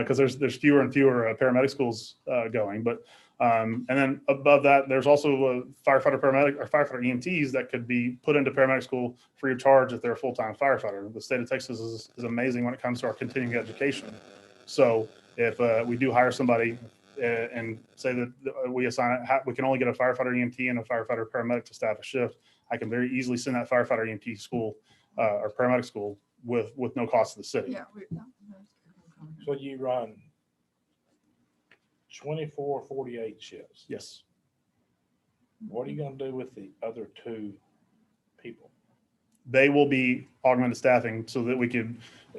[SPEAKER 2] because there's fewer and fewer paramedic schools going. But and then above that, there's also a firefighter paramedic or firefighter EMTs that could be put into paramedic school free of charge if they're a full-time firefighter. The state of Texas is amazing when it comes to our continuing education. So if we do hire somebody and say that we assign, we can only get a firefighter EMT and a firefighter paramedic to staff a shift, I can very easily send that firefighter EMT school or paramedic school with no cost to the city.
[SPEAKER 5] Yeah.
[SPEAKER 7] So you run 24, 48 shifts.
[SPEAKER 2] Yes.
[SPEAKER 7] What are you gonna do with the other 2 people?
[SPEAKER 2] They will be augmented staffing so that we could,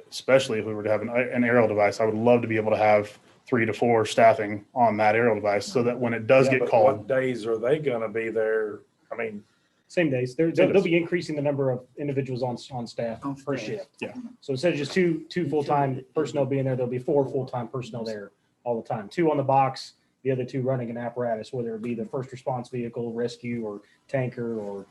[SPEAKER 2] especially if we were to have an aerial device, I would love to be able to have 3 to 4 staffing on that aerial device so that when it does
[SPEAKER 7] Yeah,
[SPEAKER 2] get
[SPEAKER 7] but
[SPEAKER 2] called,
[SPEAKER 7] what days are they gonna be there? I mean,
[SPEAKER 1] Same days. They'll be increasing the number of individuals on staff
[SPEAKER 11] On
[SPEAKER 1] per
[SPEAKER 11] staff.
[SPEAKER 1] shift.
[SPEAKER 2] Yeah.
[SPEAKER 1] So instead of just two full-time personnel being there, there'll be 4 full-time personnel there all the time. 2 on the box, the other 2 running an apparatus, whether it be the first response vehicle, rescue, or tanker, or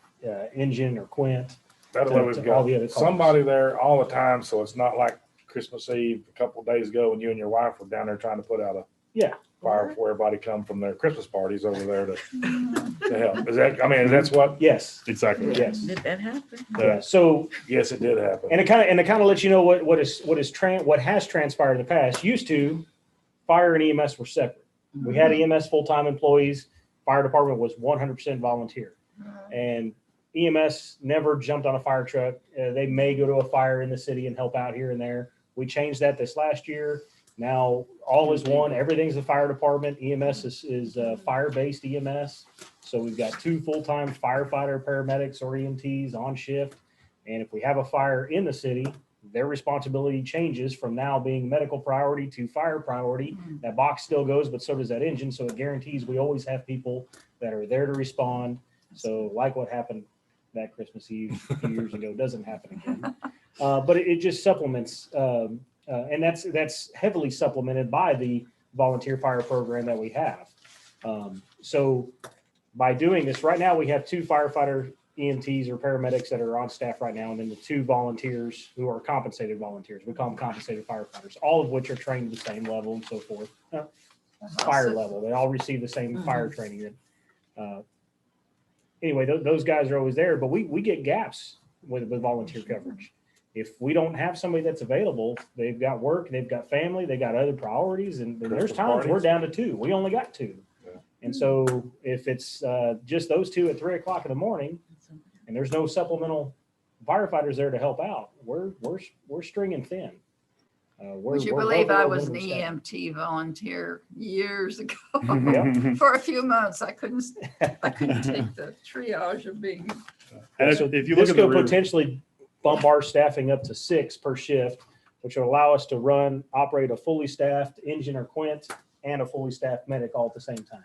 [SPEAKER 1] engine, or quint.
[SPEAKER 7] that
[SPEAKER 1] To-
[SPEAKER 7] way we've
[SPEAKER 1] to all the other
[SPEAKER 7] got
[SPEAKER 1] calls.
[SPEAKER 7] somebody there all the time, so it's not like Christmas Eve a couple of days ago when you and your wife were down there trying to put out a
[SPEAKER 1] Yeah.
[SPEAKER 7] fire before everybody come from their Christmas parties over there to help. Is that, I mean, that's what,
[SPEAKER 1] Yes.
[SPEAKER 2] exactly.
[SPEAKER 1] Yes.
[SPEAKER 9] Did that happen?
[SPEAKER 1] Yeah. So,
[SPEAKER 7] yes, it did happen.
[SPEAKER 1] and it kind of lets you know what has transpired in the past. Used to, fire and EMS were separate. We had EMS full-time employees. Fire department was 100% volunteer. And EMS never jumped on a fire truck. They may go to a fire in the city and help out here and there. We changed that this last year. Now all is one. Everything's the fire department. EMS is fire-based EMS. So we've got 2 full-time firefighter, paramedics, or EMTs on shift. And if we have a fire in the city, their responsibility changes from now being medical priority to fire priority. That box still goes, but so does that engine. So it guarantees we always have people that are there to respond. So like what happened that Christmas Eve a few years ago doesn't happen again. But it just supplements, and that's heavily supplemented by the volunteer fire program that we have. So by doing this, right now we have 2 firefighter EMTs or paramedics that are on staff right now, and then the 2 volunteers who are compensated volunteers. We call them compensated firefighters, all of which are trained at the same level and so forth. Fire level. They all receive the same fire training. Anyway, those guys are always there, but we get gaps with volunteer coverage. If we don't have somebody that's available, they've got work, they've got family, they got other priorities, and there's times we're down to 2. We only got 2. And so if it's just those 2 at 3 o'clock in the morning, and there's no supplemental firefighters there to help out, we're stringing thin.
[SPEAKER 5] Would you believe I was an EMT volunteer years ago? For a few months, I couldn't take the triage of being.
[SPEAKER 2] And
[SPEAKER 1] So
[SPEAKER 2] if you
[SPEAKER 1] this
[SPEAKER 2] look at the
[SPEAKER 1] could
[SPEAKER 2] route,
[SPEAKER 1] potentially bump our staffing up to 6 per shift, which will allow us to operate a fully staffed engine or quint and a fully staffed medic all at the same time.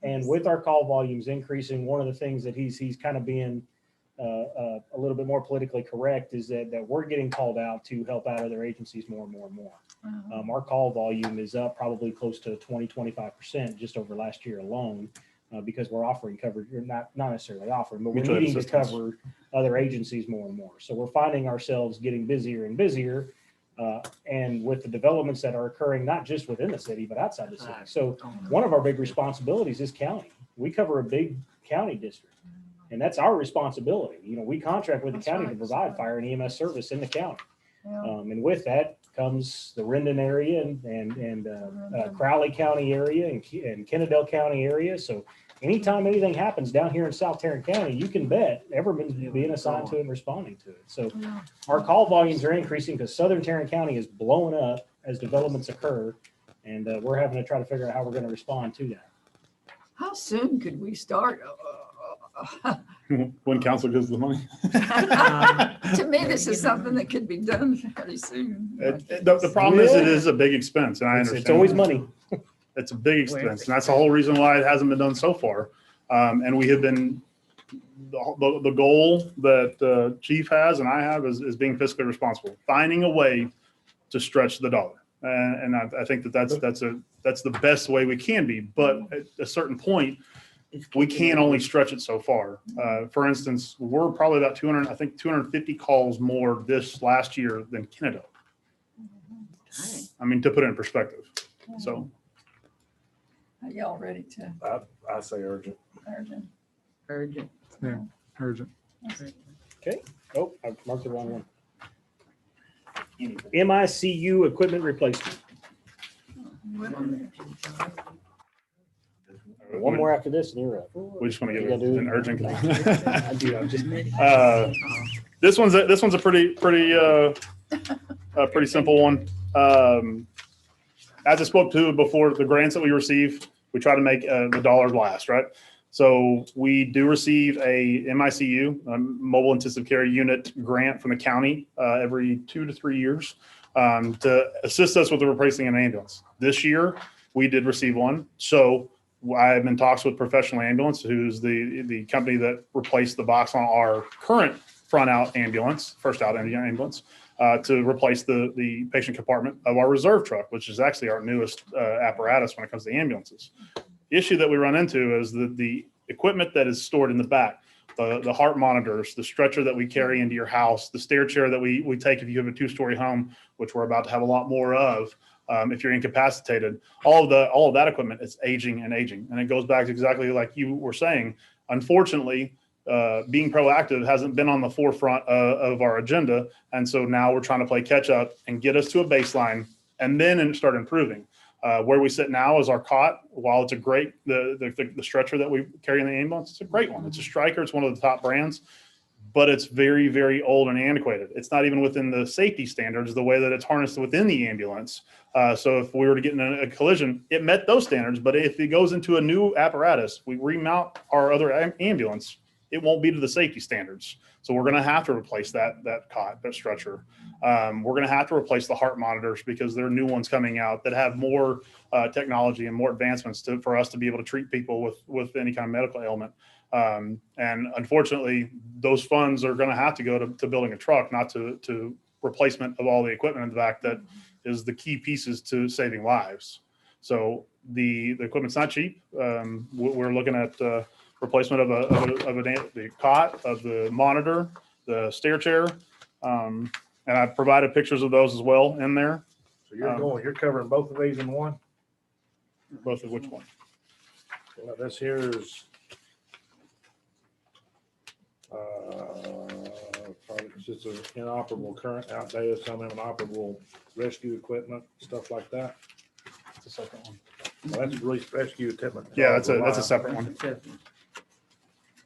[SPEAKER 1] And with our call volumes increasing, one of the things that he's kind of being a little bit more politically correct is that we're getting called out to help out other agencies more and more and more. Our call volume is up probably close to 20-25% just over last year alone, because we're offering coverage, or not necessarily offering, but we're
[SPEAKER 2] Mutual
[SPEAKER 1] needing to
[SPEAKER 2] assistance.
[SPEAKER 1] cover other agencies more and more. So we're finding ourselves getting busier and busier. And with the developments that are occurring, not just within the city, but outside the city. So one of our big responsibilities is county. We cover a big county district, and that's our responsibility. We contract with the county to provide fire and EMS service in the county. And with that comes the Rendon area and Crowley County area and Kennedale County area. So anytime anything happens down here in South Tarrant County, you can bet Everman's being assigned to it and responding to it. So our call volumes are increasing because Southern Tarrant County is blowing up as developments occur. And we're having to try to figure out how we're going to respond to that.
[SPEAKER 5] How soon could we start?
[SPEAKER 2] when council gives the money.
[SPEAKER 5] To me, this is something that could be done pretty soon.
[SPEAKER 2] The problem is it is a big expense, and I understand.
[SPEAKER 1] It's always money.
[SPEAKER 2] It's a big expense, and that's the whole reason why it hasn't been done so far. And we have been, the goal that the chief has and I have is being fiscally responsible, finding a way to stretch the dollar. And I think that's the best way we can be. But at a certain point, we can only stretch it so far. For instance, we're probably about 250 calls more this last year than Kennedale. I mean, to put it in perspective. So.
[SPEAKER 5] Are y'all ready to?
[SPEAKER 7] I say urgent.
[SPEAKER 11] Urgent.
[SPEAKER 8] Yeah, urgent.
[SPEAKER 1] Okay. Oh, I marked the wrong one. MICU equipment replacement. One more after this and you're up.
[SPEAKER 2] We just want to
[SPEAKER 1] You
[SPEAKER 2] give
[SPEAKER 1] gotta do
[SPEAKER 2] an
[SPEAKER 1] it.
[SPEAKER 2] urgent.
[SPEAKER 1] I do, I'm just.
[SPEAKER 2] This one's a pretty simple one. As I spoke to before, the grants that we receive, we try to make the dollars last, right? So we do receive a MICU, mobile intensive care unit grant from the county every 2 to 3 years to assist us with replacing an ambulance. This year, we did receive one. So I'm in talks with Professional Ambulance, who's the company that replaced the box on our current front out ambulance, first out ambulance, to replace the patient compartment of our reserve truck, which is actually our newest apparatus when it comes to ambulances. The issue that we run into is that the equipment that is stored in the back, the heart monitors, the stretcher that we carry into your house, the stair chair that we take if you have a 2-story home, which we're about to have a lot more of, if you're incapacitated, all of that equipment is aging and aging. And it goes back to exactly like you were saying. Unfortunately, being proactive hasn't been on the forefront of our agenda. And so now we're trying to play catch up and get us to a baseline and then start improving. Where we sit now is our cot. While it's a great, the stretcher that we carry in the ambulance, it's a great one. It's a Stryker. It's one of the top brands, but it's very, very old and antiquated. It's not even within the safety standards, the way that it's harnessed within the ambulance. So if we were to get in a collision, it met those standards, but if it goes into a new apparatus, we remount our other ambulance, it won't be to the safety standards. So we're going to have to replace that cot, that stretcher. We're going to have to replace the heart monitors because there are new ones coming out that have more technology and more advancements for us to be able to treat people with any kind of medical ailment. And unfortunately, those funds are going to have to go to building a truck, not to replacement of all the equipment in the back that is the key pieces to saving lives. So the equipment's not cheap. We're looking at replacement of the cot, of the monitor, the stair chair. And I provided pictures of those as well in there.
[SPEAKER 7] So you're covering both of these in one?
[SPEAKER 2] Both of which one?
[SPEAKER 7] Well, this here is probably just an inoperable current, outdated, some inoperable rescue equipment, stuff like that.
[SPEAKER 2] That's the second one.
[SPEAKER 7] Well, that's rescue equipment.
[SPEAKER 2] Yeah, that's a separate one.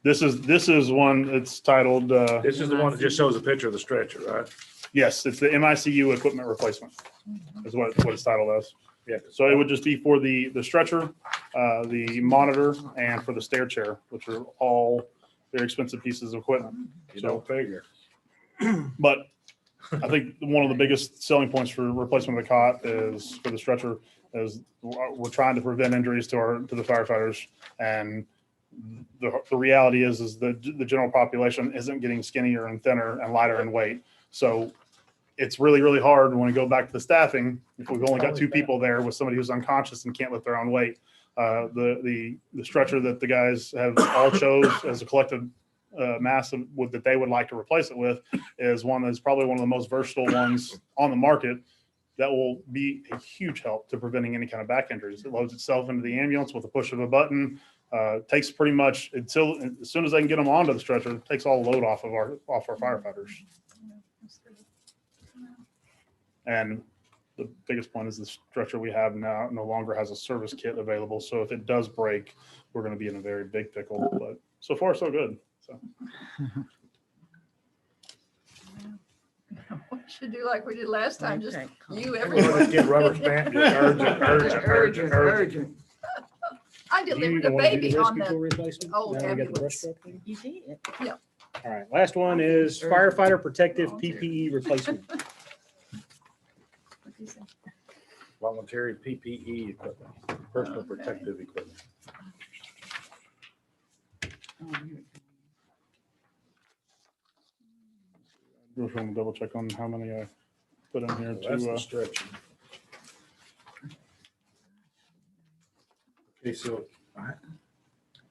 [SPEAKER 2] This is one that's titled.
[SPEAKER 7] This is the one that just shows a picture of the stretcher, right?
[SPEAKER 2] Yes, it's the MICU equipment replacement. Is what it's titled as.
[SPEAKER 7] Yeah.
[SPEAKER 2] So it would just be for the stretcher, the monitor, and for the stair chair, which are all very expensive pieces of equipment.
[SPEAKER 7] You don't figure.
[SPEAKER 2] But I think one of the biggest selling points for replacement of the cot is for the stretcher is we're trying to prevent injuries to the firefighters. And the reality is the general population isn't getting skinnier and thinner and lighter in weight. So it's really, really hard when we go back to the staffing. If we've only got 2 people there with somebody who's unconscious and can't lift their own weight, the stretcher that the guys have all chose as a collective mass that they would like to replace it with is one that's probably one of the most versatile ones on the market that will be a huge help to preventing any kind of back injuries. It loads itself into the ambulance with a push of a button. Takes pretty much as soon as they can get them onto the stretcher, it takes all the load off our firefighters. And the biggest point is the stretcher we have now no longer has a service kit available. So if it does break, we're going to be in a very big pickle. But so far, so good. So.
[SPEAKER 5] We should do like we did last time, just you,
[SPEAKER 7] Just
[SPEAKER 5] everyone.
[SPEAKER 7] get rubber stamped, just urgent.
[SPEAKER 5] I delivered a baby on the
[SPEAKER 1] Replacement?
[SPEAKER 5] old
[SPEAKER 1] Now we got the brush
[SPEAKER 5] ambulance.
[SPEAKER 1] truck thing?
[SPEAKER 9] You did.
[SPEAKER 1] All right, last one is firefighter protective PPE replacement.
[SPEAKER 7] Voluntary PPE equipment, personal protective equipment.
[SPEAKER 2] Just want to double check on how many I put in here
[SPEAKER 7] That's the
[SPEAKER 2] to.
[SPEAKER 7] stretching. Okay, so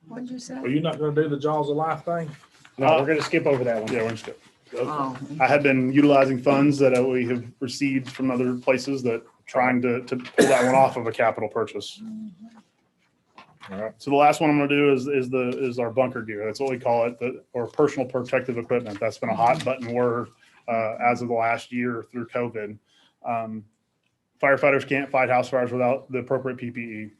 [SPEAKER 5] What'd you say?
[SPEAKER 7] are you not gonna do the Jaws of Life thing?
[SPEAKER 1] No, we're gonna skip over that one.
[SPEAKER 2] Yeah, we're just good.
[SPEAKER 9] Oh,
[SPEAKER 2] I have been utilizing funds that we have received from other places that trying to pull that one off of a capital purchase.
[SPEAKER 7] All right.
[SPEAKER 2] So the last one I'm going to do is our bunker gear. That's what we call it, or personal protective equipment. That's been a hot button word as of the last year through COVID. firefighters can't fight house fires without the appropriate PPE.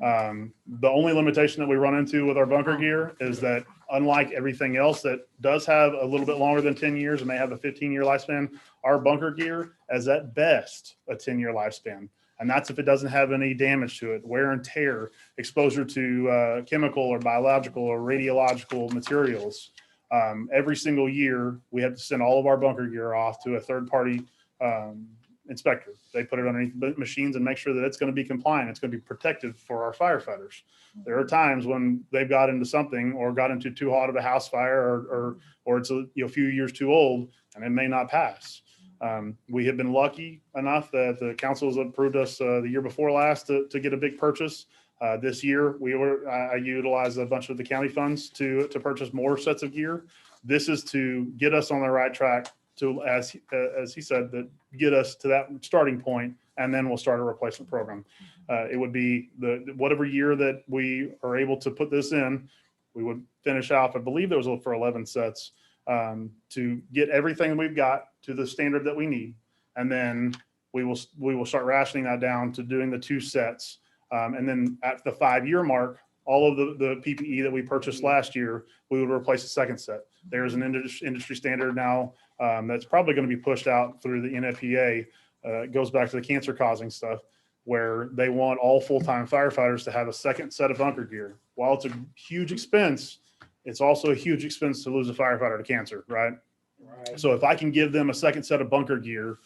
[SPEAKER 2] The only limitation that we run into with our bunker gear is that unlike everything else that does have a little bit longer than 10 years and may have a 15-year lifespan, our bunker gear is at best a 10-year lifespan. And that's if it doesn't have any damage to it, wear and tear, exposure to chemical or biological or radiological materials. Every single year, we have to send all of our bunker gear off to a third-party inspector. They put it underneath the machines and make sure that it's going to be compliant. It's going to be protective for our firefighters. There are times when they've got into something or got into too hot of a house fire or it's a few years too old and it may not pass. We have been lucky enough that the councils approved us the year before last to get a big purchase. This year, I utilized a bunch of the county funds to purchase more sets of gear. This is to get us on the right track to, as he said, that get us to that starting point, and then we'll start a replacement program. It would be whatever year that we are able to put this in, we would finish off, I believe there was for 11 sets, to get everything we've got to the standard that we need. And then we will start rationing that down to doing the 2 sets. And then at the 5-year mark, all of the PPE that we purchased last year, we would replace the second set. There's an industry standard now that's probably going to be pushed out through the NFPA. It goes back to the cancer causing stuff, where they want all full-time firefighters to have a second set of bunker gear. While it's a huge expense, it's also a huge expense to lose a firefighter to cancer, right? So if I can give them a second set of bunker gear,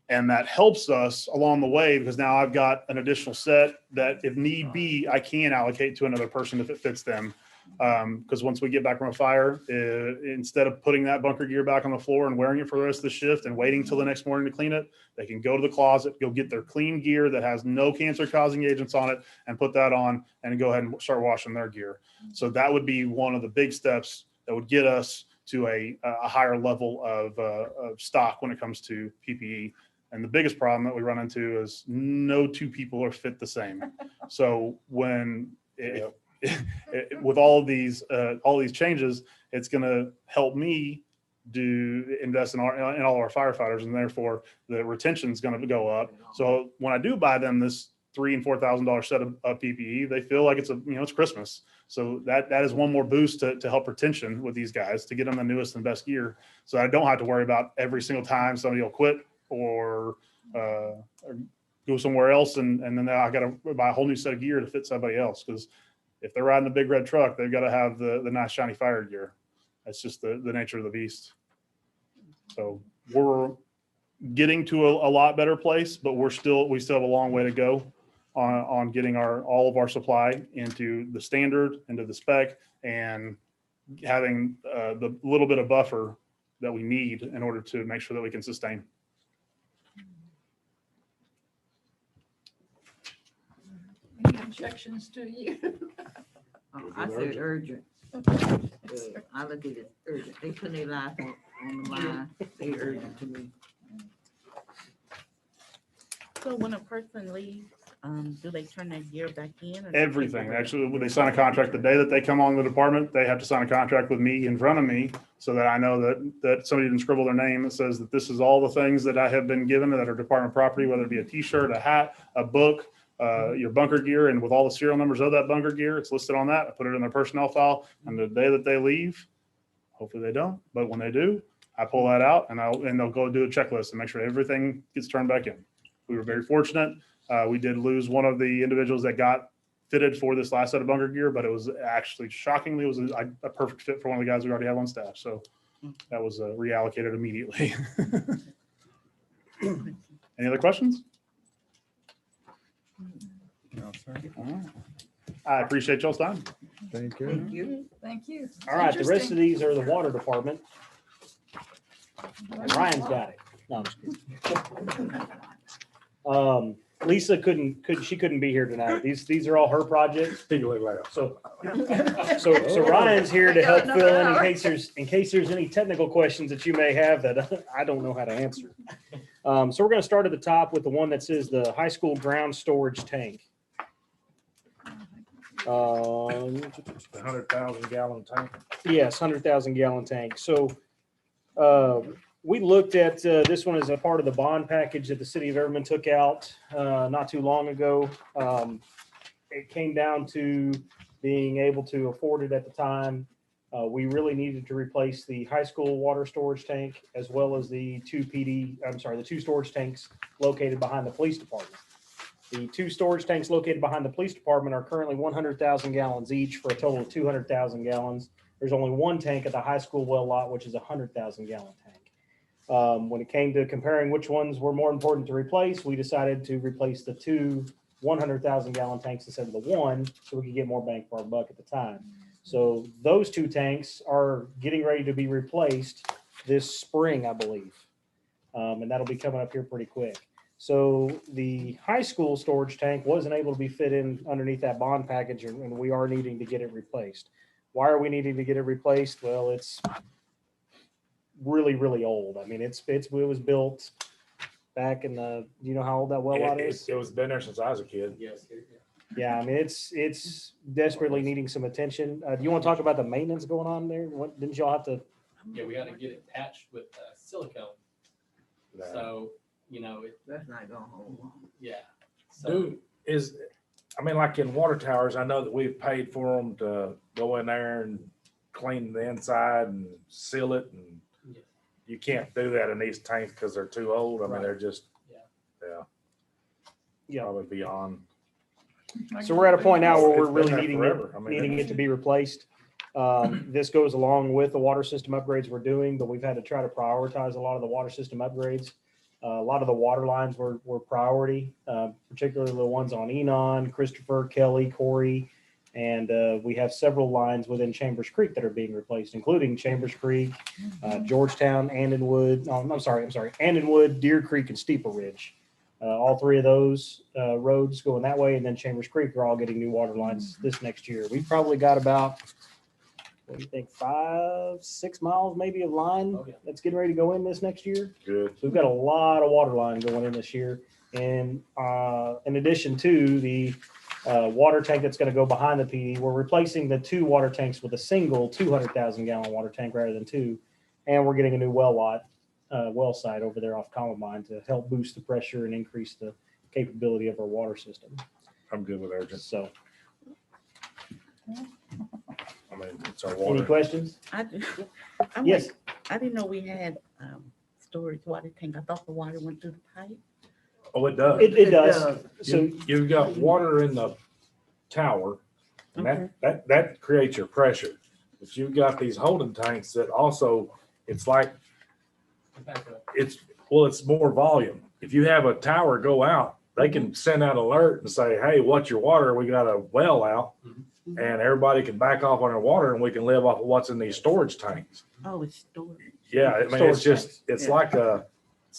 [SPEAKER 2] and that helps us along the way, because now I've got an additional set that if need be, I can allocate to another person if it fits them. Because once we get back from a fire, instead of putting that bunker gear back on the floor and wearing it for the rest of the shift and waiting till the next morning to clean it, they can go to the closet, go get their clean gear that has no cancer causing agents on it and put that on and go ahead and start washing their gear. So that would be one of the big steps that would get us to a higher level of stock when it comes to PPE. And the biggest problem that we run into is no 2 people are fit the same. So when with all these changes, it's going to help me invest in all of our firefighters, and therefore the retention is going to go up. So when I do buy them this $3,000 and $4,000 set of PPE, they feel like it's Christmas. So that is one more boost to help retention with these guys, to get them the newest and best gear. So I don't have to worry about every single time somebody will quit or go somewhere else, and then I got to buy a whole new set of gear to fit somebody else. Because if they're riding the big red truck, they've got to have the nice shiny fire gear. That's just the nature of the beast. So we're getting to a lot better place, but we still have a long way to go on getting all of our supply into the standard, into the spec, and having the little bit of buffer that we need in order to make sure that we can sustain.
[SPEAKER 5] Any objections to you?
[SPEAKER 11] I said urgent. I look at it urgent. They put their life on the line. They urgent to me.
[SPEAKER 12] So when a person leaves, do they turn their gear back in? Or
[SPEAKER 2] Everything. Actually, when they sign a contract, the day that they come on the department, they have to sign a contract with me in front of me so that I know that somebody didn't scribble their name. It says that this is all the things that I have been given that are department property, whether it be a t-shirt, a hat, a book, your bunker gear, and with all the serial numbers of that bunker gear, it's listed on that. I put it in their personnel file, and the day that they leave, hopefully they don't, but when they do, I pull that out and they'll go do a checklist and make sure everything gets turned back in. We were very fortunate. We did lose one of the individuals that got fitted for this last set of bunker gear, but it was actually shockingly, it was a perfect fit for one of the guys we already have on staff. So that was reallocated immediately. Any other questions?
[SPEAKER 8] No, sir.
[SPEAKER 2] All right. I appreciate y'all's time.
[SPEAKER 8] Thank you.
[SPEAKER 11] Thank you.
[SPEAKER 5] Thank you.
[SPEAKER 1] All right, the rest of these are the water department. And Ryan's got it. No, I'm just kidding. Lisa couldn't be here tonight. These are all her projects. So Ryan's here to help fill in case there's any technical questions that you may have that I don't know how to answer. So we're going to start at the top with the one that says the high school ground storage tank. 100,000
[SPEAKER 7] gallon tank.
[SPEAKER 1] Yes, 100,000 gallon tank. So we looked at, this one as a part of the bond package that the city of Everman took out, not too long ago. It came down to being able to afford it at the time. We really needed to replace the high school water storage tank as well as the two storage tanks located behind the police department. The two storage tanks located behind the police department are currently 100,000 gallons each for a total of 200,000 gallons. There's only one tank at the high school well lot, which is a 100,000 gallon tank. When it came to comparing which ones were more important to replace, we decided to replace the two 100,000 gallon tanks instead of the one, so we could get more bang for our buck at the time. So those two tanks are getting ready to be replaced this spring, I believe. And that'll be coming up here pretty quick. So the high school storage tank wasn't able to be fit in underneath that bond package, and we are needing to get it replaced. Why are we needing to get it replaced? Well, it's really, really old. I mean, it was built back in the, you know how old that well lot is?
[SPEAKER 7] It was been there since I was a kid.
[SPEAKER 13] Yes.
[SPEAKER 1] Yeah, I mean, it's desperately needing some attention. Do you want to talk about the maintenance going on there? What, didn't y'all have to?
[SPEAKER 13] Yeah, we had to get it patched with silicone. So, you know,
[SPEAKER 11] That's not gonna hold long.
[SPEAKER 13] yeah. So,
[SPEAKER 7] Dude, I mean, like in water towers, I know that we've paid for them to go in there and clean the inside and seal it, and
[SPEAKER 13] Yeah.
[SPEAKER 7] you can't do that in these tanks because they're too old. I mean,
[SPEAKER 13] Right.
[SPEAKER 7] they're just,
[SPEAKER 13] Yeah.
[SPEAKER 1] Yeah.
[SPEAKER 7] probably beyond.
[SPEAKER 1] So we're at a point now where we're
[SPEAKER 7] It's been
[SPEAKER 1] really
[SPEAKER 7] there
[SPEAKER 1] needing
[SPEAKER 7] forever. I mean,
[SPEAKER 1] needing it to be replaced. This goes along with the water system upgrades we're doing, but we've had to try to prioritize a lot of the water system upgrades. A lot of the water lines were priority, particularly the ones on Enon, Christopher, Kelly, Corey, and we have several lines within Chambers Creek that are being replaced, including Chambers Creek, Georgetown, Annenwood. Oh, I'm sorry, Annenwood, Deer Creek, and Steeple Ridge. All three of those roads going that way, and then Chambers Creek are all getting new water lines this next year. We've probably got about, what do you think, 5-6 miles maybe of line
[SPEAKER 13] Oh, yeah.
[SPEAKER 1] that's getting ready to go in this next year.
[SPEAKER 7] Good.
[SPEAKER 1] So we've got a lot of water line going in this year. And in addition to the water tank that's going to go behind the PD, we're replacing the two water tanks with a single 200,000 gallon water tank rather than two. And we're getting a new well site over there off Columbine to help boost the pressure and increase the capability of our water system.
[SPEAKER 7] I'm good with urgent.
[SPEAKER 1] So
[SPEAKER 7] I mean, it's our
[SPEAKER 1] any
[SPEAKER 7] water.
[SPEAKER 1] questions? Yes.
[SPEAKER 12] I didn't know we had storage water tank. I thought the water went through the pipe.
[SPEAKER 7] Oh, it does.
[SPEAKER 1] It does. So
[SPEAKER 7] You've got water in the tower, and that creates your pressure. But you've got these holding tanks that also, it's like,
[SPEAKER 13] back up.
[SPEAKER 7] it's more volume. If you have a tower go out, they can send out alert and say, hey, what's your water? We got a well out. And everybody can back off on their water, and we can live off of what's in these storage tanks.
[SPEAKER 12] Oh, it's storage.
[SPEAKER 7] Yeah, I mean,
[SPEAKER 1] Storage
[SPEAKER 7] it's just,
[SPEAKER 1] tanks.
[SPEAKER 7] it's
[SPEAKER 1] Yeah.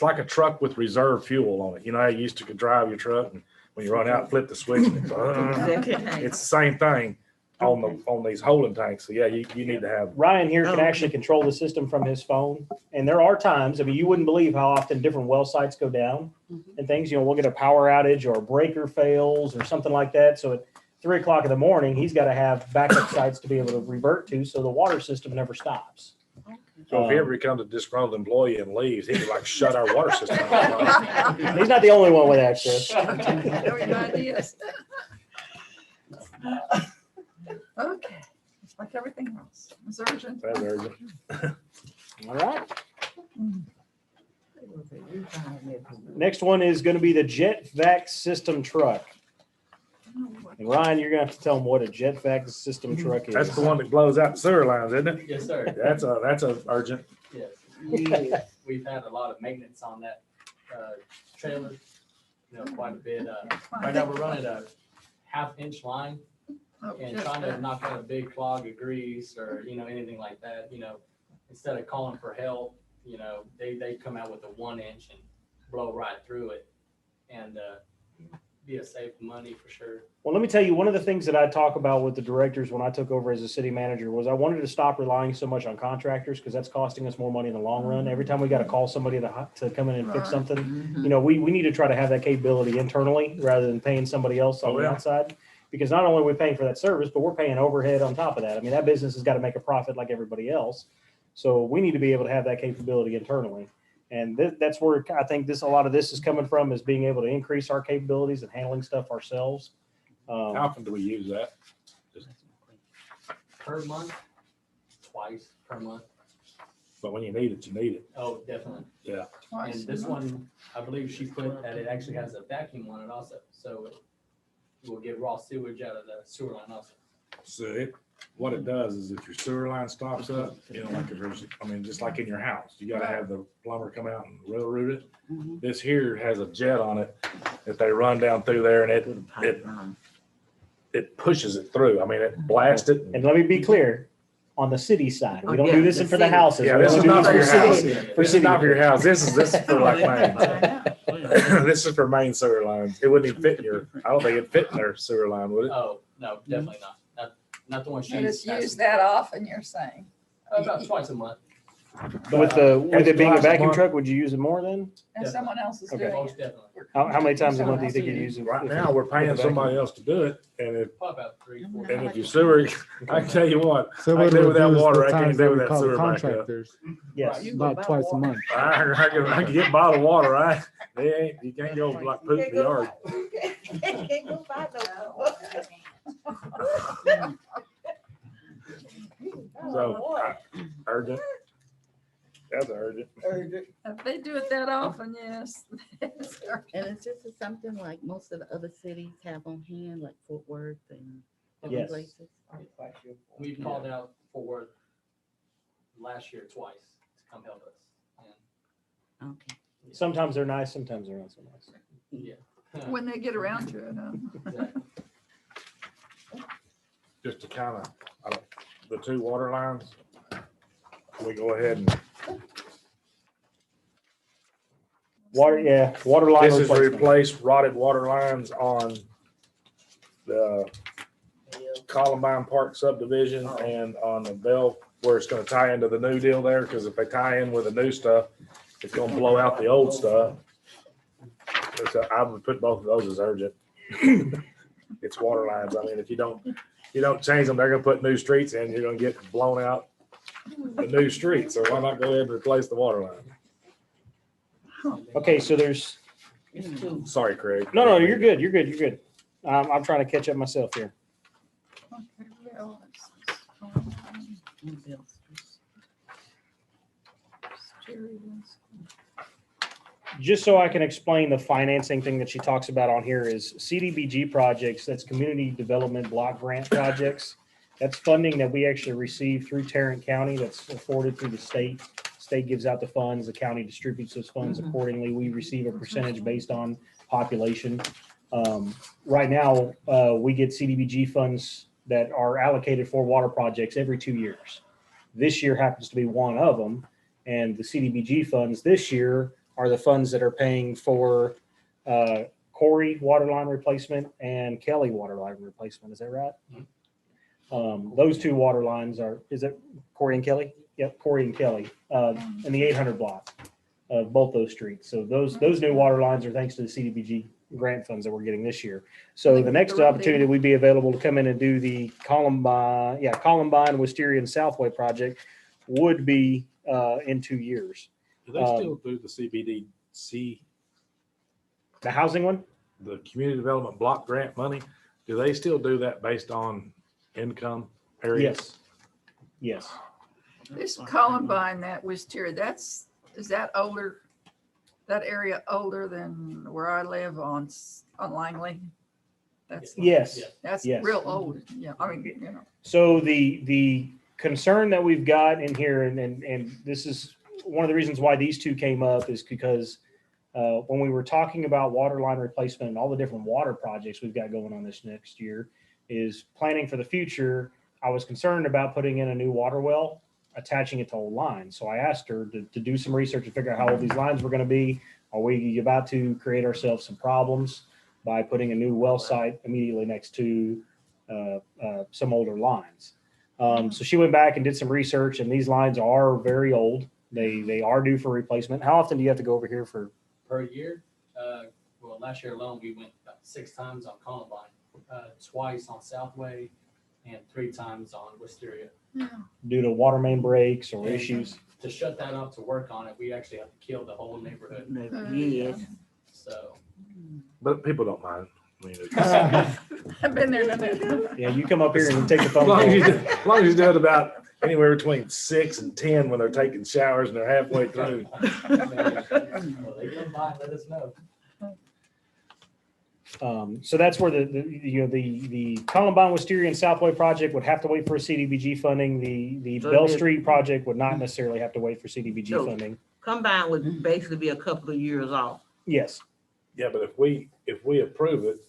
[SPEAKER 7] like a truck with reserve fuel on it. You know, how you used to could drive your truck, and when you run out, flip the switch. And it's the same thing on these holding tanks. So yeah, you need to have.
[SPEAKER 1] Ryan here can
[SPEAKER 12] Oh,
[SPEAKER 1] actually control the system from his phone. And there are times, I mean, you wouldn't believe how often different well sites go down and things, you know, we'll get a power outage or a breaker fails or something like that. So at 3 o'clock in the morning, he's got to have backup sites to be able to revert to. So the water system never stops.
[SPEAKER 7] So if he ever becomes a disgruntled employee and leaves, he could like shut our water system off.
[SPEAKER 1] He's not the only one with access.
[SPEAKER 5] Brilliant ideas. Okay, it's like everything else. It's urgent.
[SPEAKER 7] That's urgent.
[SPEAKER 1] All right. Next one is going to be the Jet Vac system truck. And Ryan, you're going to have to tell them what a Jet Vac system truck is.
[SPEAKER 7] That's the one that blows out the sewer lines, isn't it?
[SPEAKER 13] Yes, sir.
[SPEAKER 7] That's a urgent.
[SPEAKER 13] Yes. We've had a lot of maintenance on that trailer, you know, quite a bit. Right now, we're running a 1/2-inch line and trying to knock out a big clog of grease or, you know, anything like that, you know, instead of calling for help, you know, they come out with a 1-inch and blow right through it and be a save money for sure.
[SPEAKER 1] Well, let me tell you, one of the things that I talk about with the directors when I took over as a city manager was I wanted to stop relying so much on contractors because that's costing us more money in the long run. Every time we got to call somebody to come in and fix something, you know, we need to try to have that capability internally rather than paying somebody else on the outside. Because not only are we paying for that service, but we're paying overhead on top of that. I mean, that business has got to make a profit like everybody else. So we need to be able to have that capability internally. And that's where I think a lot of this is coming from, is being able to increase our capabilities and handling stuff ourselves.
[SPEAKER 10] How often do we use that?
[SPEAKER 13] Per month, twice per month.
[SPEAKER 10] But when you need it, you need it.
[SPEAKER 13] Oh, definitely.
[SPEAKER 10] Yeah.
[SPEAKER 5] Twice
[SPEAKER 13] And
[SPEAKER 5] a
[SPEAKER 13] this
[SPEAKER 5] month.
[SPEAKER 13] one, I believe she put that it actually has a vacuum on it also, so it will get raw sewage out of the sewer line also.
[SPEAKER 10] So what it does is if your sewer line stops up, you know, like if there's, I mean, just like in your house, you gotta have the plumber come out and railroad it.
[SPEAKER 12] Mhm.
[SPEAKER 10] This here has a jet on it that they run down through there and
[SPEAKER 12] With a
[SPEAKER 10] it
[SPEAKER 12] pipeline.
[SPEAKER 10] pushes it through. I mean, it blasts it.
[SPEAKER 1] And let me be clear, on the city side, we
[SPEAKER 12] Oh,
[SPEAKER 1] don't
[SPEAKER 12] yeah,
[SPEAKER 1] do this
[SPEAKER 12] the
[SPEAKER 1] for the
[SPEAKER 12] city.
[SPEAKER 1] houses.
[SPEAKER 10] Yeah,
[SPEAKER 1] We
[SPEAKER 10] this
[SPEAKER 1] only
[SPEAKER 10] is
[SPEAKER 1] do
[SPEAKER 10] not for your
[SPEAKER 1] city-
[SPEAKER 10] house.
[SPEAKER 1] for
[SPEAKER 10] This is
[SPEAKER 1] city.
[SPEAKER 10] not for your house. This is for like
[SPEAKER 12] I
[SPEAKER 10] mine.
[SPEAKER 12] know.
[SPEAKER 10] This is for main sewer lines. It wouldn't even fit in your, I don't think it'd fit in their sewer line, would it?
[SPEAKER 13] Oh, no, definitely not. Not the one
[SPEAKER 5] And it's
[SPEAKER 13] she's.
[SPEAKER 5] used that often, you're saying?
[SPEAKER 13] About twice a month.
[SPEAKER 1] With it being a
[SPEAKER 10] Twice a
[SPEAKER 1] vacuum
[SPEAKER 10] month.
[SPEAKER 1] truck, would you use it more then?
[SPEAKER 5] And someone else is
[SPEAKER 1] Okay.
[SPEAKER 5] doing
[SPEAKER 13] Most
[SPEAKER 5] it.
[SPEAKER 13] definitely.
[SPEAKER 1] How many times a month do you think you use it?
[SPEAKER 10] Right now, we're paying somebody else to do it, and
[SPEAKER 13] Probably about 3-4.
[SPEAKER 10] if your sewer, I can tell you what,
[SPEAKER 8] So
[SPEAKER 10] I
[SPEAKER 8] what
[SPEAKER 10] can do
[SPEAKER 8] we
[SPEAKER 10] without
[SPEAKER 8] do is
[SPEAKER 10] water,
[SPEAKER 8] the
[SPEAKER 10] I can't
[SPEAKER 8] times
[SPEAKER 10] do
[SPEAKER 8] that we
[SPEAKER 10] without
[SPEAKER 8] call
[SPEAKER 10] sewer backup.
[SPEAKER 8] contractors,
[SPEAKER 1] Yes.
[SPEAKER 8] about twice a month.
[SPEAKER 10] I can get bottled water, right? You can't go like poop in the yard.
[SPEAKER 9] Can't go buy
[SPEAKER 10] So, urgent. That's urgent.
[SPEAKER 5] If they do it that often, yes.
[SPEAKER 12] And it's just something like most of the other cities have on hand, like Fort Worth and different
[SPEAKER 1] Yes.
[SPEAKER 12] places.
[SPEAKER 13] We've called out for work last year twice to come help us. And
[SPEAKER 12] Okay.
[SPEAKER 1] Sometimes they're nice, sometimes they're not so nice.
[SPEAKER 13] yeah.
[SPEAKER 5] When they get around to it, huh?
[SPEAKER 13] Exactly.
[SPEAKER 10] Just to kind of, the two water lines, we go ahead and,
[SPEAKER 1] Water line
[SPEAKER 10] this is
[SPEAKER 1] replacement.
[SPEAKER 10] replace rotted water lines on the Columbine Park subdivision and on the Bell, where it's gonna tie into the new deal there, because if they tie in with the new stuff, it's gonna blow out the old stuff. I would put both of those as urgent. It's water lines. I mean, if you don't change them, they're gonna put new streets in, you're gonna get blown out the new streets. So why not go ahead and replace the water line?
[SPEAKER 1] Okay, so there's,
[SPEAKER 10] Sorry, Craig.
[SPEAKER 1] no, you're good, you're good, you're good. I'm trying to catch up myself here.
[SPEAKER 5] Okay, well,
[SPEAKER 12] And bills.
[SPEAKER 1] Just so I can explain the financing thing that she talks about on here is CDBG projects, that's Community Development Block Grant projects. That's funding that we actually receive through Tarrant County that's afforded through the state. State gives out the funds, the county distributes those funds
[SPEAKER 12] Mhm.
[SPEAKER 1] accordingly. We receive a percentage based on population. Right now, we get CDBG funds that are allocated for water projects every 2 years. This year happens to be one of them. And the CDBG funds this year are the funds that are paying for Corey water line replacement and Kelly water line replacement. Is that right? Those two water lines is it Corey and Kelly? Yep, Corey and Kelly, in the 800 block of both those streets. So those new water lines are thanks to the CDBG grant funds that we're getting this year. So the next opportunity we'd be available to come in and do the Columbine, Wisteria, and Southway project would be in 2 years.
[SPEAKER 10] Do they still do the CBDC,
[SPEAKER 1] The housing one?
[SPEAKER 10] the Community Development Block Grant money? Do they still do that based on income areas?
[SPEAKER 1] Yes.
[SPEAKER 5] This Columbine, that Wisteria, is that older? That area older than where I live on Langley?
[SPEAKER 1] Yes.
[SPEAKER 5] That's
[SPEAKER 1] Yes.
[SPEAKER 5] real old. Yeah, I mean, you know.
[SPEAKER 1] So the concern that we've got in here, and this is one of the reasons why these two came up, is because when we were talking about water line replacement and all the different water projects we've got going on this next year, is planning for the future. I was concerned about putting in a new water well, attaching it to old lines. So I asked her to do some research and figure out how old these lines were going to be. Are we about to create ourselves some problems by putting a new well site immediately next to some older lines? So she went back and did some research, and these lines are very old. They are due for replacement. How often do you have to go over here for?
[SPEAKER 13] Per year, well, last year alone, we went about 6 times on Columbine, twice on Southway, and 3 times on Wisteria.
[SPEAKER 1] Due to water main breaks or issues.
[SPEAKER 13] To shut that off to work on it, we actually have to kill the whole neighborhood.
[SPEAKER 11] Yes.
[SPEAKER 13] So.
[SPEAKER 10] But people don't mind. I mean, it's-
[SPEAKER 5] I've been there, done that.
[SPEAKER 1] Yeah, you come up here and take the
[SPEAKER 10] As
[SPEAKER 1] phone
[SPEAKER 10] long as you
[SPEAKER 1] call.
[SPEAKER 10] do- as long as you do it about anywhere between 6 and 10 when they're taking showers and they're halfway through.
[SPEAKER 13] Well, they come by and let us know.
[SPEAKER 1] So that's where the Columbine, Wisteria, and Southway project would have to wait for a CDBG funding. The
[SPEAKER 11] So
[SPEAKER 1] Bell
[SPEAKER 11] this-
[SPEAKER 1] Street project would not necessarily have to wait for CDBG
[SPEAKER 11] So-
[SPEAKER 1] funding.
[SPEAKER 11] Combine would basically be a couple of years off.
[SPEAKER 1] Yes.
[SPEAKER 10] Yeah, but if we approve it,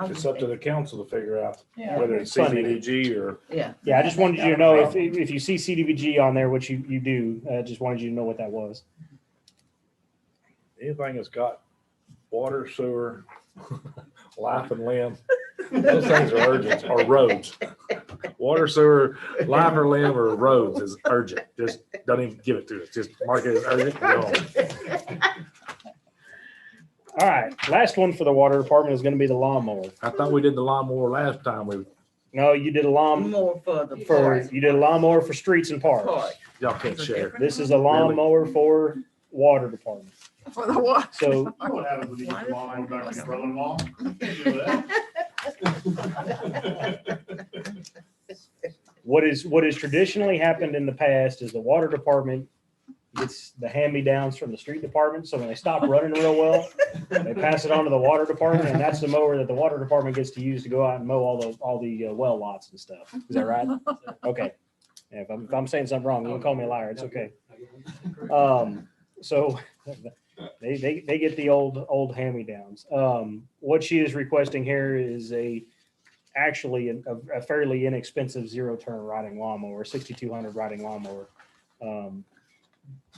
[SPEAKER 10] it's up to the council to figure out
[SPEAKER 5] Yeah.
[SPEAKER 10] whether it's
[SPEAKER 1] Funding.
[SPEAKER 10] CDBG or.
[SPEAKER 11] Yeah.
[SPEAKER 1] Yeah, I just wanted you to know if you see CDBG on there, which you do, just wanted you to know what that was.
[SPEAKER 10] Anything that's got water, sewer, life and limb, those things are urgent, or roads. Water, sewer, life or limb or roads is urgent. Just don't even give it to us. Just mark it as urgent. and go on.
[SPEAKER 1] All right, last one for the water department is going to be the lawnmower.
[SPEAKER 10] I thought we did the lawnmower last time.
[SPEAKER 1] No, you did a
[SPEAKER 11] More for the
[SPEAKER 1] you did a lawnmower for streets and parks.
[SPEAKER 11] park.
[SPEAKER 10] Y'all can't share.
[SPEAKER 1] This is a lawnmower for water department.
[SPEAKER 5] For the what?
[SPEAKER 1] So
[SPEAKER 2] What happens when you get the lawn back to your brother-in-law? You can't do that.
[SPEAKER 1] what has traditionally happened in the past is the water department gets the hand-me-downs from the street department. So when they stop running real well, they pass it on to the water department, and that's the mower that the water department gets to use to go out and mow all the well lots and stuff. Is that right? Okay. Yeah, if I'm saying something wrong, you can call me a liar. It's okay. So they get the old hand-me-downs. What she is requesting here is actually a fairly inexpensive zero-turn riding lawnmower, 6,200 riding lawnmower.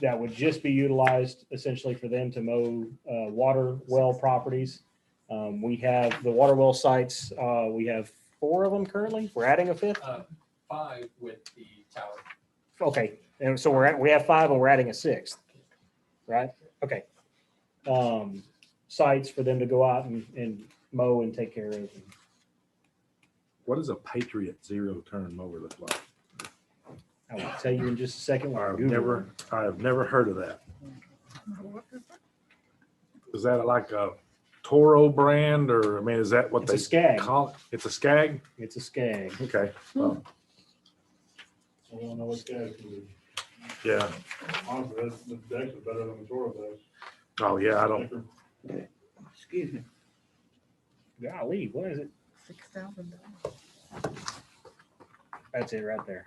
[SPEAKER 1] That would just be utilized essentially for them to mow water well properties. We have the water well sites. We have 4 of them currently. We're adding a 5th.
[SPEAKER 13] 5 with the tower.
[SPEAKER 1] Okay, and so we have 5 and we're adding a 6th, right? Okay. Sites for them to go out and mow and take care of.
[SPEAKER 10] What does a Patriot zero-turn mower look like?
[SPEAKER 1] I will tell you in just a second. when I Google it.
[SPEAKER 10] I have never heard of that. Is that like a Toro brand, or, I mean, is that what
[SPEAKER 1] It's
[SPEAKER 10] they
[SPEAKER 1] a Skag.
[SPEAKER 10] call it? It's a Skag?
[SPEAKER 1] It's a Skag.
[SPEAKER 10] Okay. Well,
[SPEAKER 2] I don't know what guys can do.
[SPEAKER 10] yeah.
[SPEAKER 2] Honestly, that's, the decks are better than the Toro decks.
[SPEAKER 10] Oh, yeah, I don't.
[SPEAKER 11] Excuse me.
[SPEAKER 1] Golly, what is it?
[SPEAKER 12] $6,000.
[SPEAKER 1] That's it right there.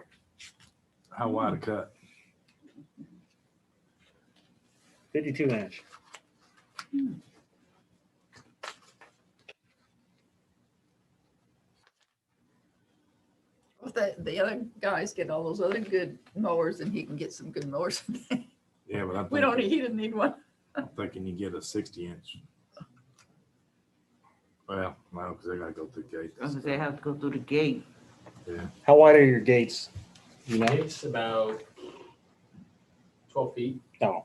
[SPEAKER 10] How wide a cut?
[SPEAKER 1] 52 inch.
[SPEAKER 5] If the other guys get all those other good mowers, and he can get some good mowers.
[SPEAKER 10] Yeah, but I'm
[SPEAKER 5] We don't,
[SPEAKER 10] thinking,
[SPEAKER 5] he didn't need one.
[SPEAKER 10] I'm thinking you get a 60-inch. Well, no, because they gotta go through gates.
[SPEAKER 11] Because they have to go through the gate.
[SPEAKER 10] Yeah.
[SPEAKER 1] How wide are your gates? You know?
[SPEAKER 13] It's about 12 feet.
[SPEAKER 1] No.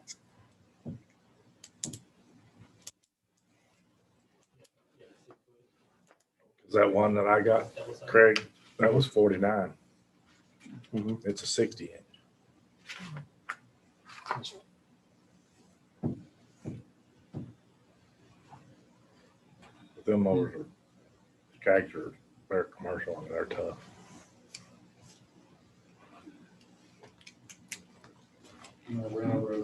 [SPEAKER 10] Is that one that I got, Craig? That was 49.
[SPEAKER 1] Mhm.
[SPEAKER 10] It's a 60-inch. Them mowers are, Skags are, they're commercial, and they're tough.
[SPEAKER 2] You know, ran over a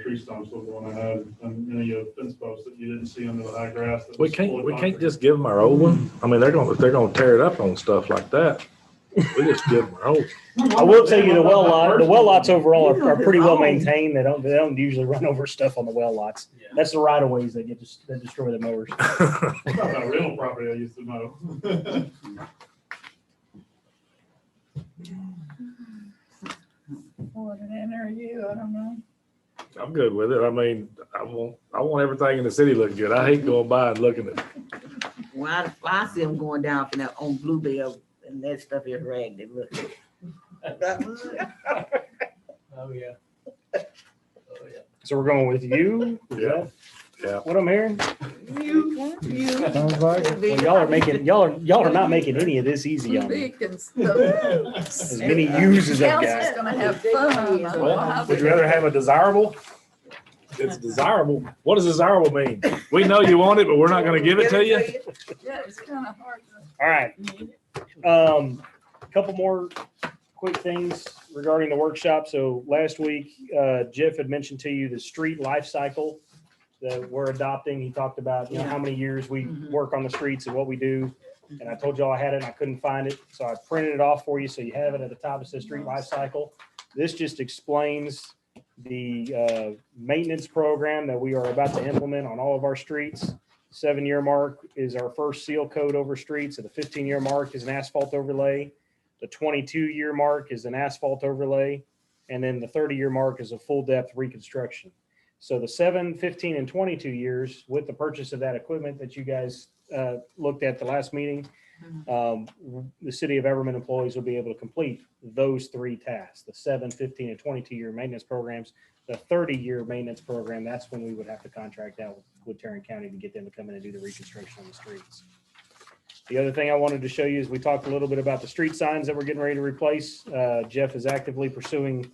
[SPEAKER 2] tree stumps was the one I had, and any fence posts that you didn't see under the high grass. that
[SPEAKER 10] We
[SPEAKER 2] was full
[SPEAKER 10] can't,
[SPEAKER 2] of
[SPEAKER 10] we can't
[SPEAKER 2] concrete.
[SPEAKER 10] just give them our old one. I mean, if they're gonna tear it up on stuff like that, we just give them our old.
[SPEAKER 1] I will tell you the well lots overall are pretty well maintained. They don't usually run over stuff on the well lots.
[SPEAKER 13] Yeah.
[SPEAKER 1] That's the right of ways that that destroy the mowers.
[SPEAKER 2] It's not that real property I used to know.
[SPEAKER 5] What an NRU, I don't know.
[SPEAKER 10] I'm good with it. I mean, I want everything in the city looking good. I hate going by and looking at.
[SPEAKER 11] When I see them going down from that on Bluebell, and that stuff is ragged, it looks.
[SPEAKER 13] Oh, yeah. Oh, yeah.
[SPEAKER 1] So we're going with you? Is
[SPEAKER 10] Yeah.
[SPEAKER 1] that
[SPEAKER 10] Yeah.
[SPEAKER 1] what I'm hearing?
[SPEAKER 8] Sounds like
[SPEAKER 1] Well, y'all are not making any of this easy on me.
[SPEAKER 5] Beacons.
[SPEAKER 1] As many U's as I've
[SPEAKER 5] Council's
[SPEAKER 1] got.
[SPEAKER 5] gonna have fun.
[SPEAKER 7] Well, would you rather have a desirable? It's desirable. What does desirable mean? We know you want it, but we're not gonna give it to you.
[SPEAKER 5] Yeah, it's kind of hard.
[SPEAKER 1] All right. Couple more quick things regarding the workshop. So last week, Jeff had mentioned to you the street life cycle that we're adopting. He talked about, how many years we work on the streets and what we do. And I told y'all I had it and I couldn't find it. So I printed it off for you. So you have it at the top. It says street life cycle. This just explains the maintenance program that we are about to implement on all of our streets. 7-year mark is our first seal coat over streets. And the 15-year mark is an asphalt overlay. The 22-year mark is an asphalt overlay. And then the 30-year mark is a full depth reconstruction. So the 7, 15, and 22 years with the purchase of that equipment that you guys looked at the last meeting, the city of Everman employees will be able to complete those 3 tasks, the 7, 15, and 22-year maintenance programs. The 30-year maintenance program, that's when we would have to contract out with Tarrant County to get them to come in and do the reconstruction on the streets. The other thing I wanted to show you is we talked a little bit about the street signs that we're getting ready to replace. Jeff is actively pursuing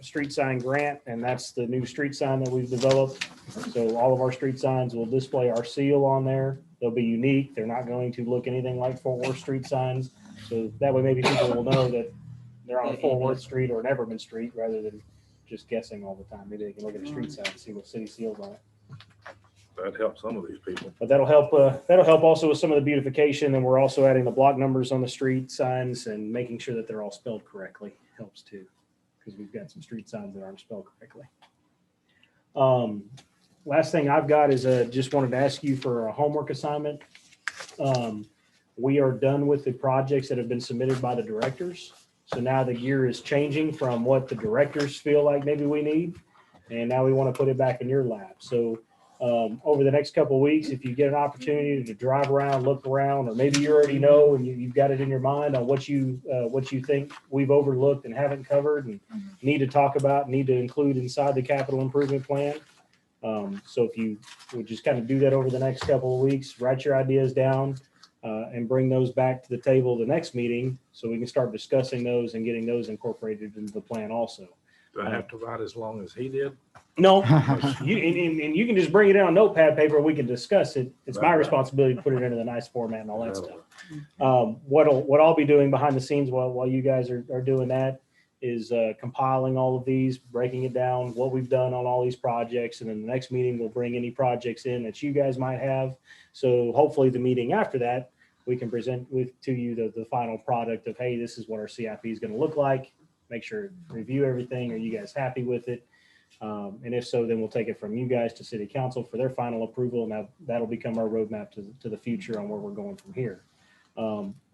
[SPEAKER 1] street sign grant, and that's the new street sign that we've developed. So all of our street signs will display our seal on there. They'll be unique. They're not going to look anything like Fort Worth street signs. So that way maybe people will know that they're on a Fort Worth street or an Everman street rather than just guessing all the time. Maybe they can look at a street sign and see what city seals on it.
[SPEAKER 7] That helps some of these people.
[SPEAKER 1] But that'll help also with some of the beautification. And we're also adding the block numbers on the street signs and making sure that they're all spelled correctly helps too, because we've got some street signs that aren't spelled correctly. Last thing I've got is just wanted to ask you for a homework assignment. We are done with the projects that have been submitted by the directors. So now the gear is changing from what the directors feel like maybe we need. And now we want to put it back in your lap. So over the next couple of weeks, if you get an opportunity to drive around, look around, or maybe you already know and you've got it in your mind on what you think we've overlooked and haven't covered and need to talk about, need to include inside the capital improvement plan. So if you would just kind of do that over the next couple of weeks, write your ideas down and bring those back to the table the next meeting so we can start discussing those and getting those incorporated into the plan also.
[SPEAKER 7] Do I have to write as long as he did?
[SPEAKER 1] No, and you can just bring it in on notepad paper. We can discuss it. It's my responsibility to put it into the nice format and all that stuff. What I'll be doing behind the scenes while you guys are doing that is compiling all of these, breaking it down, what we've done on all these projects. And then the next meeting, we'll bring any projects in that you guys might have. So hopefully the meeting after that, we can present to you the final product of, hey, this is what our CIP is going to look like. Make sure, review everything. Are you guys happy with it? And if so, then we'll take it from you guys to city council for their final approval. And that'll become our roadmap to the future on where we're going from here.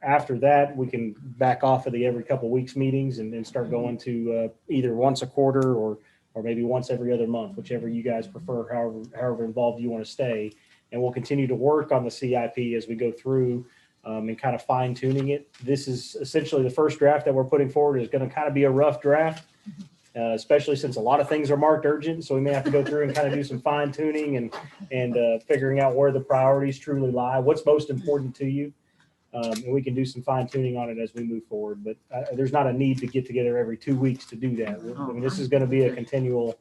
[SPEAKER 1] After that, we can back off of the every couple of weeks meetings and then start going to either once a quarter or maybe once every other month, whichever you guys prefer, however involved you want to stay. And we'll continue to work on the CIP as we go through and kind of fine tuning it. This is essentially the first draft that we're putting forward is going to kind of be a rough draft, especially since a lot of things are marked urgent. So we may have to go through and kind of do some fine tuning and figuring out where the priorities truly lie, what's most important to you. And we can do some fine tuning on it as we move forward, but there's not a need to get together every 2 weeks to do that. I mean, this is going to be a continual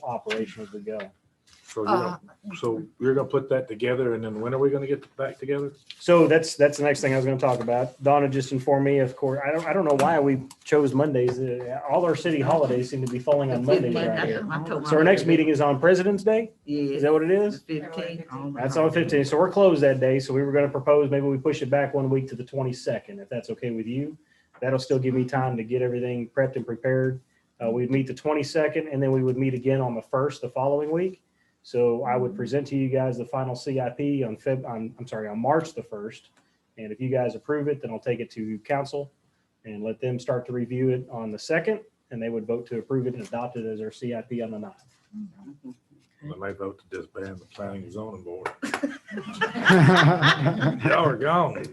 [SPEAKER 1] operation as we go.
[SPEAKER 7] So you're gonna put that together, and then when are we gonna get back together?
[SPEAKER 1] So that's the next thing I was going to talk about. Donna just informed me, of course, I don't know why we chose Mondays. All our city holidays seem to be falling on Mondays right here. So our next meeting is on President's Day? Is that what it is?
[SPEAKER 11] 15.
[SPEAKER 1] That's on 15. So we're closed that day. So we were going to propose maybe we push it back 1 week to the 22nd, if that's okay with you. That'll still give me time to get everything prepped and prepared. We'd meet the 22nd, and then we would meet again on the 1st the following week. So I would present to you guys the final CIP on March the 1st. And if you guys approve it, then I'll take it to council and let them start to review it on the 2nd. And they would vote to approve it and adopt it as our CIP on the 9th.
[SPEAKER 7] They may vote to disband the planning and zoning board. Y'all are gone.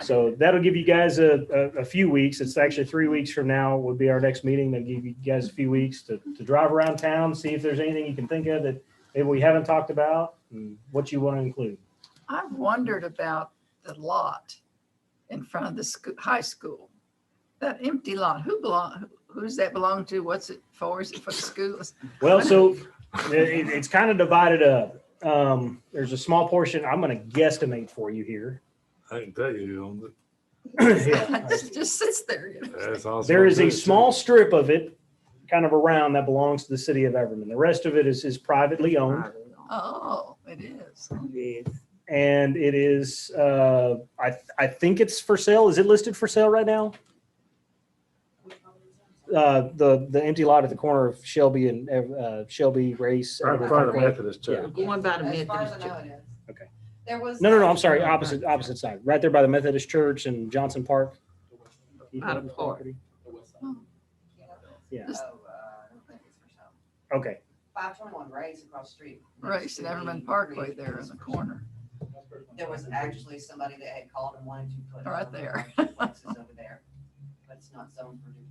[SPEAKER 1] So that'll give you guys a few weeks. It's actually 3 weeks from now would be our next meeting. That'll give you guys a few weeks to drive around town, see if there's anything you can think of that maybe we haven't talked about and what you want to include.
[SPEAKER 5] I've wondered about the lot in front of the high school. That empty lot, who does that belong to? What's it for? Is it for the schools?
[SPEAKER 1] Well, so it's kind of divided up. There's a small portion, I'm going to guesstimate for you here.
[SPEAKER 10] I can tell you,
[SPEAKER 1] Yeah.
[SPEAKER 5] It just sits there. You know.
[SPEAKER 10] that's awesome.
[SPEAKER 1] There is a small strip of it kind of around that belongs to the city of Everman. The rest of it is privately owned.
[SPEAKER 5] Oh, it is.
[SPEAKER 11] Yes.
[SPEAKER 1] And it is, I think it's for sale. Is it listed for sale right now? The empty lot at the corner of Shelby and Shelby Race.
[SPEAKER 10] Right in front of the Methodist church.
[SPEAKER 11] Going by the
[SPEAKER 6] As far as I
[SPEAKER 11] Methodist
[SPEAKER 6] know,
[SPEAKER 11] church.
[SPEAKER 6] it is.
[SPEAKER 1] Okay.
[SPEAKER 6] There was.
[SPEAKER 1] No, I'm sorry. Opposite side. Right there by the Methodist Church and Johnson Park.
[SPEAKER 11] By the park.
[SPEAKER 1] Yeah.
[SPEAKER 6] Oh, I don't think it's for sale.
[SPEAKER 1] Okay.
[SPEAKER 6] 521 Race across the street.
[SPEAKER 5] Race and Everman Parkway there in the corner.
[SPEAKER 6] There was actually somebody that had called and wanted to put.
[SPEAKER 5] Right there.
[SPEAKER 6] duplexes over there, but it's not zoned for duplexes.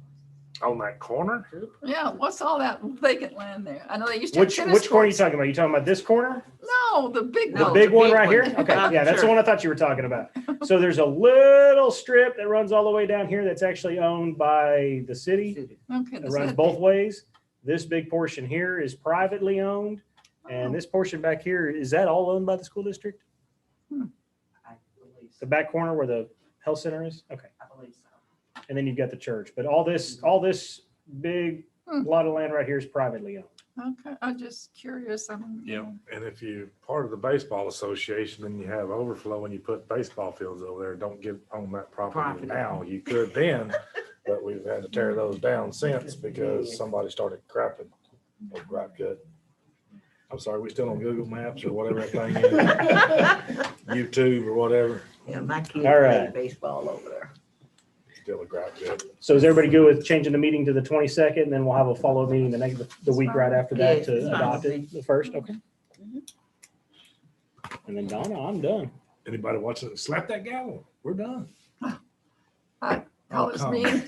[SPEAKER 10] On that corner?
[SPEAKER 5] Yeah, what's all that vacant land there? I know they used to have
[SPEAKER 1] Which
[SPEAKER 5] tennis
[SPEAKER 1] corner are you
[SPEAKER 5] courts.
[SPEAKER 1] talking about? You talking about this corner?
[SPEAKER 5] No, the big
[SPEAKER 1] The
[SPEAKER 11] No,
[SPEAKER 1] big
[SPEAKER 11] the
[SPEAKER 1] one
[SPEAKER 11] big
[SPEAKER 1] right
[SPEAKER 11] one.
[SPEAKER 1] here? Okay,
[SPEAKER 11] I'm
[SPEAKER 1] yeah, that's the
[SPEAKER 11] sure.
[SPEAKER 1] one I thought you were talking about. So there's a little strip that runs all the way down here that's actually owned by the city.
[SPEAKER 5] Okay.
[SPEAKER 1] It
[SPEAKER 5] does
[SPEAKER 1] runs
[SPEAKER 5] that-
[SPEAKER 1] both ways. This big portion here is privately owned. And this portion back here, is that all owned by the school district?
[SPEAKER 6] I believe
[SPEAKER 1] The
[SPEAKER 6] so.
[SPEAKER 1] back corner where the health center is? Okay.
[SPEAKER 6] I believe so.
[SPEAKER 1] And then you've got the church. But all this big lot of land right here is privately owned.
[SPEAKER 5] Okay, I'm just curious. I mean,
[SPEAKER 1] Yep.
[SPEAKER 10] And if you part of the baseball association and you have overflow and you put baseball fields over there, don't get on that property
[SPEAKER 11] Property.
[SPEAKER 10] now. You could then, but we've had to tear those down since because somebody started crapping. Oh, crap, good. I'm sorry, we still on Google Maps or whatever that thing is, YouTube or whatever.
[SPEAKER 11] Yeah, my kids
[SPEAKER 1] All
[SPEAKER 11] play
[SPEAKER 1] right.
[SPEAKER 11] baseball over there.
[SPEAKER 10] Still a crap good.
[SPEAKER 1] So is everybody good with changing the meeting to the 22nd? And then we'll have a follow-up meeting the week right after that
[SPEAKER 11] Yes, it's
[SPEAKER 1] to
[SPEAKER 11] fine
[SPEAKER 1] adopt
[SPEAKER 11] with
[SPEAKER 1] it the first? Okay. And then Donna, I'm done.
[SPEAKER 10] Anybody watching, slap that gavel. We're done.
[SPEAKER 5] Call this meeting